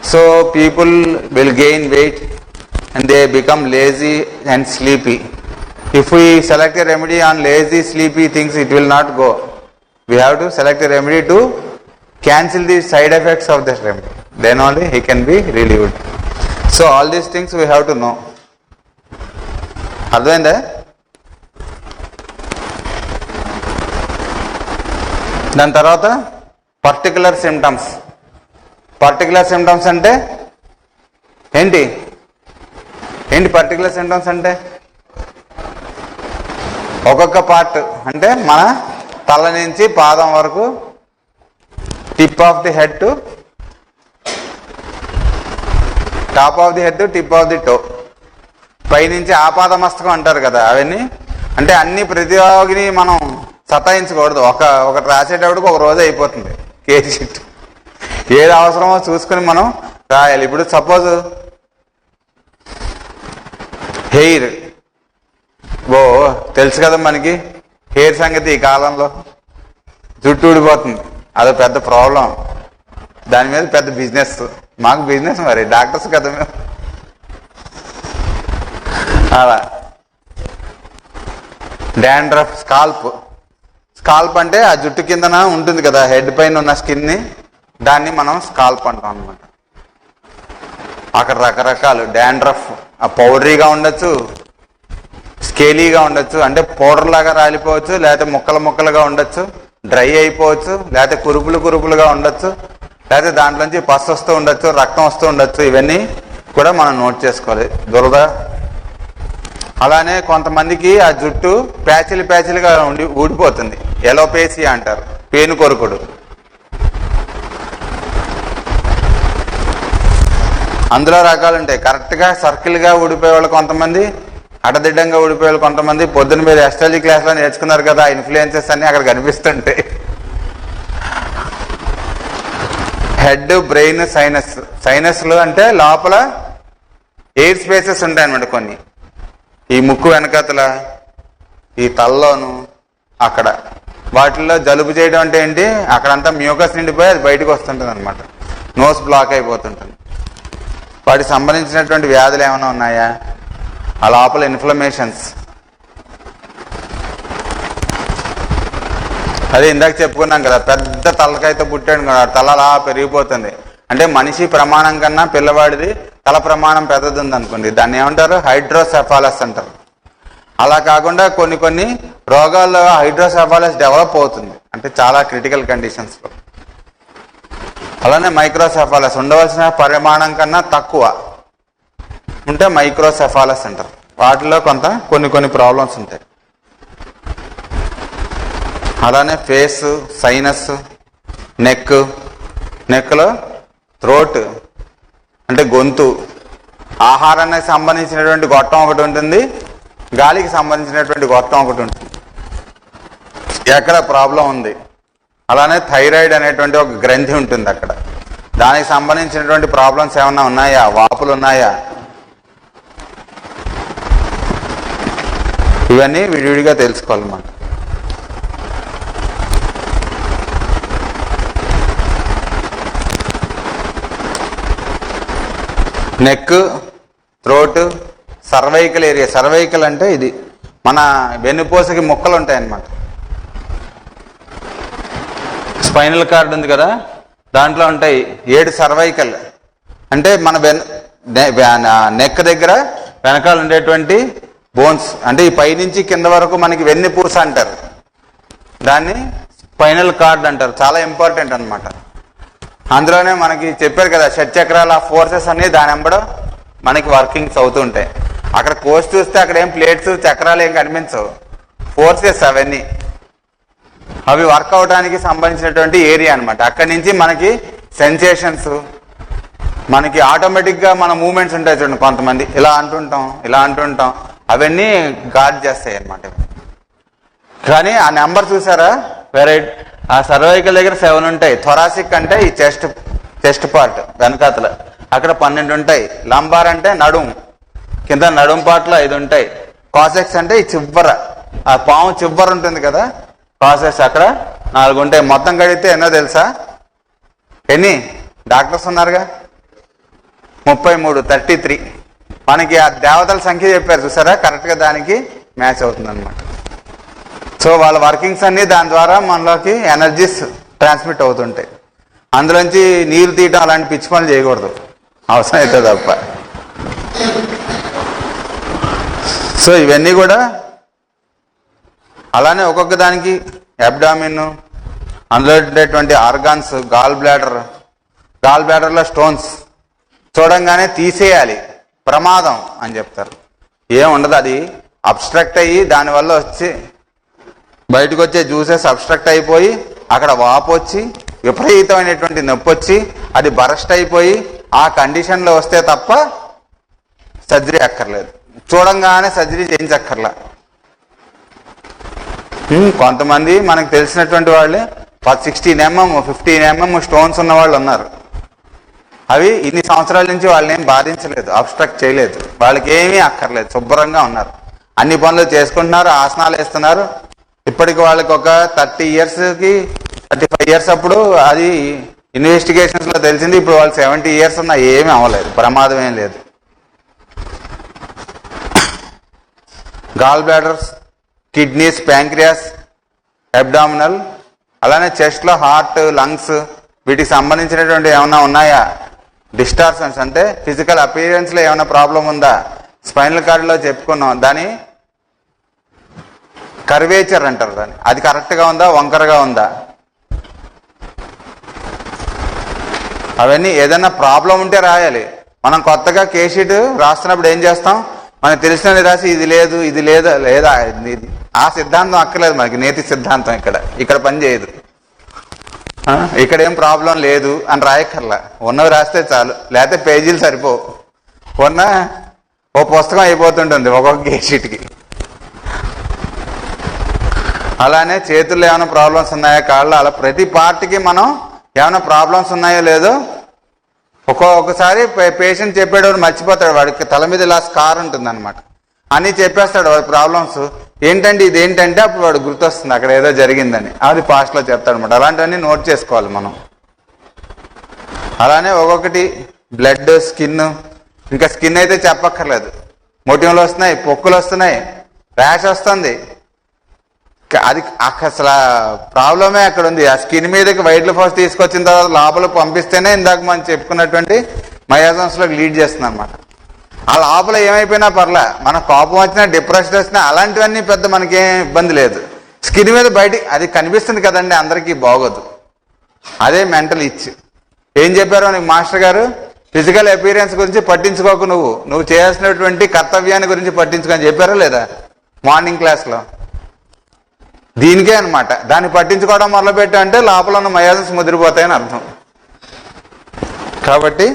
So people will gain weight and they become lazy and sleepy. If we select a remedy on lazy, sleepy things, it will not go. We have to select a remedy to cancel the side effects of this remedy. Then only he can be relieved. So all these things we have to know. అర్థమైందా? దాని తర్వాత particular symptoms. Particular symptoms అంటే ఏంటి? Particular symptoms అంటే ఒక్కొక్క part, అంటే మన తల నుంచి పాదం వరకు, tip of the head to top of the head to tip of the toe, పైనుంచి ఆపాదమస్తకం అంటారు కదా, అవన్నీ. అంటే అన్ని ప్రతియోగిని మనం సతాయించకూడదు. ఒకటి రాసేటప్పటికి ఒక రోజు అయిపోతుంది కేజీ షీట్. ఏది అవసరమో చూసుకుని మనం రాయాలి. ఇప్పుడు సపోజ్ హెయిర్, తెలుసు కదా మనకి హెయిర్ సంగతి. ఈ కాలంలో జుట్టు ఊడిపోతుంది, అదో పెద్ద ప్రాబ్లం. దాని మీద పెద్ద బిజినెస్. మాకు బిజినెస్, మరి డాక్టర్స్ కదా మేము. అలా డాండ్రఫ్, స్కాల్ప్ అంటే ఆ జుట్టు కిందన ఉంటుంది కదా, హెడ్ పైన ఉన్న స్కిన్ని, దాన్ని మనం స్కాల్ప్ అంటాం అనమాట. అక్కడ రకరకాలు డాండ్రఫ్, ఆ పౌడరీగా ఉండొచ్చు, స్కేలీగా ఉండొచ్చు, అంటే పౌడర్ లాగా రాలిపోవచ్చు, లేకపోతే ముక్కలుగా ఉండొచ్చు, డ్రై అయిపోవచ్చు, లేకపోతే కురుపులుగా ఉండొచ్చు, లేకపోతే దాంట్లోంచి పసు వస్తూ ఉండొచ్చు, రక్తం వస్తూ ఉండొచ్చు. ఇవన్నీ కూడా మనం నోట్ చేసుకోవాలి. దురద. అలానే కొంతమందికి ఆ జుట్టు ప్యాచిలుగా ఊడిపోతుంది, ఎలోపేసియా అంటారు, పేను కొరుకుడు. అందులో రకాలు ఉంటాయి. కరెక్ట్గా సర్కిల్గా ఊడిపోయే వాళ్ళు కొంతమంది, అడదిడ్డంగా ఊడిపోయే వాళ్ళు కొంతమంది. పొద్దున్న మీరు ఎస్ట్రాలజీ క్లాస్లో నేర్చుకున్నారు కదా, ఆ ఇన్ఫ్లుయెన్సెస్ అన్ని అక్కడ కనిపిస్తుంటాయి. హెడ్, బ్రెయిన్, సైనస్లు అంటే లోపల ఎయిర్ స్పేసెస్ ఉంటాయి అన్నమాట కొన్ని. ఈ ముక్కు వెనకతల, ఈ తలలోను, అక్కడ వాటిల్లో జలుబు చేయడం అంటే ఏంటి, అక్కడంతా మ్యూకస్ నిండిపోయి అది బయటకు వస్తుంటుంది అనమాట. నోస్ బ్లాక్ అయిపోతుంటుంది. వాటికి సంబంధించినటువంటి వ్యాధులు ఏమైనా ఉన్నాయా, ఆ లోపల ఇన్ఫ్లమేషన్స్. అదే ఇందాక చెప్పుకున్నాం కదా, పెద్ద తలకాయతో పుట్టాడు కదా, తల అలా పెరిగిపోతుంది. అంటే మనిషి ప్రమాణం కన్నా పిల్లవాడిది తల ప్రమాణం పెద్దది ఉంది అనుకోండి, దాన్ని ఏమంటారు, హైడ్రోసెఫాలస్ అంటారు. అలా కాకుండా కొన్ని రోగాల్లో హైడ్రోసెఫాలస్ డెవలప్ అవుతుంది, అంటే చాలా క్రిటికల్ కండిషన్స్లో. అలానే మైక్రోసెఫాలస్, ఉండవలసిన పరిమాణం కన్నా తక్కువ ఉంటే మైక్రోసెఫాలస్ అంటారు. వాటిలో కొన్ని ప్రాబ్లమ్స్ ఉంటాయి. అలానే ఫేస్, సైనస్, నెక్లో థ్రోట్ అంటే గొంతు, ఆహారానికి సంబంధించినటువంటి గొట్టం ఒకటి ఉంటుంది, గాలికి సంబంధించినటువంటి గొట్టం ఒకటి ఉంటుంది. ఎక్కడ ప్రాబ్లం ఉంది. అలానే థైరాయిడ్ అనేటువంటి ఒక గ్రంథి ఉంటుంది అక్కడ, దానికి సంబంధించినటువంటి ప్రాబ్లమ్స్ ఏమన్నా ఉన్నాయా, వాపులు ఉన్నాయా, ఇవన్నీ విడివిడిగా తెలుసుకోవాలన్నమాట. Neck, throat, cervical area. Cervical అంటే ఇది మన వెన్నుపూసకి ముక్కలు ఉంటాయన్నమాట. స్పైనల్ కార్డ్ ఉంది కదా, దాంట్లో ఉంటాయి 7 సర్వైకల్. అంటే మన నెక్ దగ్గర వెనకాల ఉండేటువంటి బోన్స్, అంటే ఈ పైనుంచి కింద వరకు మనకి వెన్నుపూస అంటారు, దాన్ని స్పైనల్ కార్డ్ అంటారు. చాలా ఇంపార్టెంట్ అనమాట. అందులోనే మనకి చెప్పారు కదా, షట్చక్రాల ఫోర్సెస్ అన్ని దాని వెంబడం మనకి వర్కింగ్స్ అవుతూ ఉంటాయి. అక్కడ కోర్స్ చూస్తే అక్కడ ఏం ప్లేట్స్, చక్రాలు ఏం కనిపించవు, ఫోర్సెస్ అవన్నీ. అవి వర్క్ అవడానికి సంబంధించినటువంటి ఏరియా అనమాట. అక్కడి నుంచి మనకి సెన్సేషన్స్, మనకి ఆటోమేటిక్గా మన మూమెంట్స్ ఉంటాయి చూడండి, కొంతమంది ఇలా అంటుంటాం, అవన్నీ గార్డ్ చేస్తాయి అన్నమాట. కానీ ఆ నెంబర్ చూసారా, ఆ సర్వైకల్ దగ్గర 7 ఉంటాయి. థొరాసిక్ అంటే ఈ చెస్ట్ పార్ట్ వెనకాతల, అక్కడ 12 ఉంటాయి. లంబార్ అంటే నడుము కింద, నడుం పార్ట్లో 5 ఉంటాయి. కాసెక్స్ అంటే ఈ చివ్వర, ఆ పాము చివ్వర ఉంటుంది కదా, కాసెక్స్ అక్కడ 4 ఉంటాయి. మొత్తం కడిగితే ఎన్నో తెలుసా? ఎన్ని డాక్టర్స్ ఉన్నారుగా, 33, 33. మనకి ఆ దేవతల సంఖ్య చెప్పారు చూసారా, కరెక్ట్గా దానికి మ్యాచ్ అవుతుంది అనమాట. సో వాళ్ళ వర్కింగ్స్ అన్నీ దాని ద్వారా మనలోకి ఎనర్జీస్ ట్రాన్స్మిట్ అవుతుంటాయి. అందులోంచి నీరు తీయటం అలాంటి పిచ్చి పనులు చేయకూడదు, అవసరం అయితే తప్ప. సో ఇవన్నీ కూడా అలానే ఒక్కొక్క దానికి అబ్డామిన్, అందులో ఉండేటువంటి ఆర్గాన్స్, గాల్ బ్లాడర్లో స్టోన్స్ చూడంగానే తీసేయాలి, ప్రమాదం అని చెప్తారు. ఏం ఉండదు, అది అబ్స్ట్రక్ట్ అయ్యి దానివల్ల వచ్చి బయటకు వచ్చే జ్యూసెస్ అబ్స్ట్రక్ట్ అయిపోయి అక్కడ వాపు వచ్చి విపరీతమైనటువంటి నొప్పి వచ్చి అది బరస్ట్ అయిపోయి ఆ కండిషన్లో వస్తే తప్ప సర్జరీ అక్కర్లేదు. చూడంగానే సర్జరీ చేయించక్కర్లా. కొంతమంది మనకు తెలిసినటువంటి వాళ్ళే 16 mm 15 mm స్టోన్స్ ఉన్న వాళ్ళు ఉన్నారు. అవి ఇన్ని సంవత్సరాల నుంచి వాళ్ళని ఏం బాధించలేదు, అబ్స్ట్రక్ట్ చేయలేదు, వాళ్ళకి ఏమీ అక్కర్లేదు, శుభ్రంగా ఉన్నారు, అన్ని పనులు చేసుకుంటున్నారు, ఆసనాలు వేస్తున్నారు. ఇప్పటికి వాళ్ళకి ఒక 30 yearsకి 35 years అప్పుడు అది ఇన్వెస్టిగేషన్స్లో తెలిసింది. ఇప్పుడు వాళ్ళు 70 years ఉన్నా ఏమీ అవ్వలేదు, ప్రమాదం ఏం లేదు. Gall bladders kidneys, pancreas, abdominal, అలానే చెస్ట్లో హార్ట్, లంగ్స్, వీటికి సంబంధించినటువంటి ఏమైనా ఉన్నాయా? డిస్టార్షన్స్ అంటే ఫిజికల్ అపియరెన్స్లో ఏమైనా ప్రాబ్లం ఉందా? స్పైనల్ కార్డులో చెప్పుకున్నాం, దాని కర్వేచర్ అంటారు దాన్ని, అది కరెక్ట్గా ఉందా, వంకరగా ఉందా? అవన్నీ ఏదైనా ప్రాబ్లం ఉంటే రాయాలి. మనం కొత్తగా కేషీట్ రాస్తున్నప్పుడు ఏం చేస్తాం, మనకు తెలిసిన రాసి ఇది లేదు, ఇది లేదా లేదా ఇది, ఆ సిద్ధాంతం అక్కర్లేదు మనకి, నేతి సిద్ధాంతం ఇక్కడ పని చేయదు. ఇక్కడ ఏం ప్రాబ్లం లేదు అని రాయక్కర్లా, ఉన్నవి రాస్తే చాలు, లేకపోతే పేజీలు సరిపోవు, ఉన్న ఓ పుస్తకం అయిపోతుంటుంది ఒక్కొక్క కేషీట్కి. అలానే చేతుల్లో ఏమైనా ప్రాబ్లమ్స్ ఉన్నాయా, కాళ్ళు, అలా ప్రతి పార్ట్కి మనం ఏమైనా ప్రాబ్లమ్స్ ఉన్నాయో లేదో ఒక్కొక్కసారి పేషెంట్ చెప్పేటప్పుడు మర్చిపోతాడు, వాడికి తల మీద ఇలా స్కార్ ఉంటుంది అనమాట, అన్నీ చెప్పేస్తాడు వాడి ప్రాబ్లమ్స్ ఏంటంటే ఇదేంటంటే అప్పుడు వాడు గుర్తొస్తుంది అక్కడ ఏదో జరిగిందని, అది పాస్ట్లో చెప్తాడు అనమాట. అలాంటివన్నీ నోట్ చేసుకోవాలి మనం. అలానే ఒక్కొక్కటి బ్లడ్, స్కిన్, ఇంకా స్కిన్ అయితే చెప్పక్కర్లేదు, మొటిమలు వస్తున్నాయి, పొక్కులు వస్తున్నాయి, ర్యాష్ వస్తుంది, అది అసలు ప్రాబ్లమే అక్కడ ఉంది. ఆ స్కిన్ మీదకి వైట్ ఫస్ట్ తీసుకొచ్చిన తర్వాత లోపల పంపిస్తేనే ఇందాక మనం చెప్పుకున్నటువంటి మయాజమ్స్లోకి లీడ్ చేస్తుంది అనమాట. ఆ లోపల ఏమైపోయినా పర్లే, మన కోపం వచ్చినా, డిప్రెషన్ వచ్చినా, అలాంటివన్నీ పెద్ద మనకేం ఇబ్బంది లేదు. స్కిన్ మీద బయటికి అది కనిపిస్తుంది కదండి, అందరికీ బాగోదు. అదే మెంటల్ ఇచ్. ఏం చెప్పారు నీకు మాస్టర్ గారు, ఫిజికల్ అపీరెన్స్ గురించి పట్టించుకోకు, నువ్వు చేయాల్సినటువంటి కర్తవ్యాన్ని గురించి పట్టించుకొని చెప్పారా లేదా మార్నింగ్ క్లాస్లో? దీనికే అనమాట, దాన్ని పట్టించుకోవడం మొదలుపెట్టా అంటే లోపల ఉన్న మయాజమ్స్ ముదిరిపోతాయని అర్థం. కాబట్టి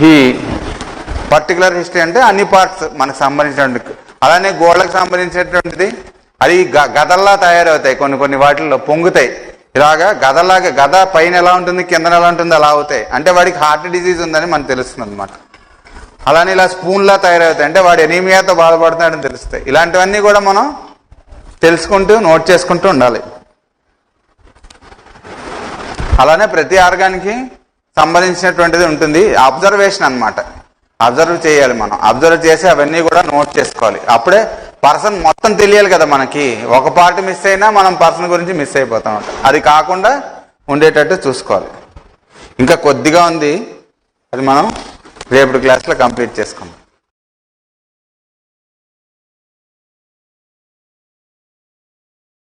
ఈ పర్టికులర్ హిస్టరీ అంటే అన్ని పార్ట్స్ మనకు సంబంధించినటువంటి, అలానే గోళ్ళకు సంబంధించినటువంటిది, అది గదల్లా తయారవుతాయి, కొన్ని వాటిల్లో పొంగుతాయి, ఇలాగా గదలాగా, గద పైన ఎలా ఉంటుంది కిందన ఎలా ఉంటుంది అలా అవుతాయి, అంటే వాడికి హార్ట్ డిజీజ్ ఉందని మనకు తెలుస్తుంది అనమాట. అలానే ఇలా స్పూన్లా తయారవుతాయి, అంటే వాడు ఎనీమియాతో బాధపడుతున్నాడని తెలుస్తాయి. ఇలాంటివన్నీ కూడా మనం తెలుసుకుంటూ నోట్ చేసుకుంటూ ఉండాలి. అలానే ప్రతి ఆర్గానికి సంబంధించినటువంటిది ఉంటుంది, అబ్జర్వేషన్ అనమాట. అబ్జర్వ్ చేయాలి, మనం అబ్జర్వ్ చేసి అవన్నీ కూడా నోట్ చేసుకోవాలి. అప్పుడే పర్సన్ మొత్తం తెలియాలి కదా మనకి, ఒక పార్ట్ మిస్ అయినా మనం పర్సన్ గురించి మిస్ అయిపోతాం. అది కాకుండా ఉండేటట్టు చూసుకోవాలి. ఇంకా కొద్దిగా ఉంది, అది మనం రేపటి క్లాస్లో కంప్లీట్ చేసుకుందాం.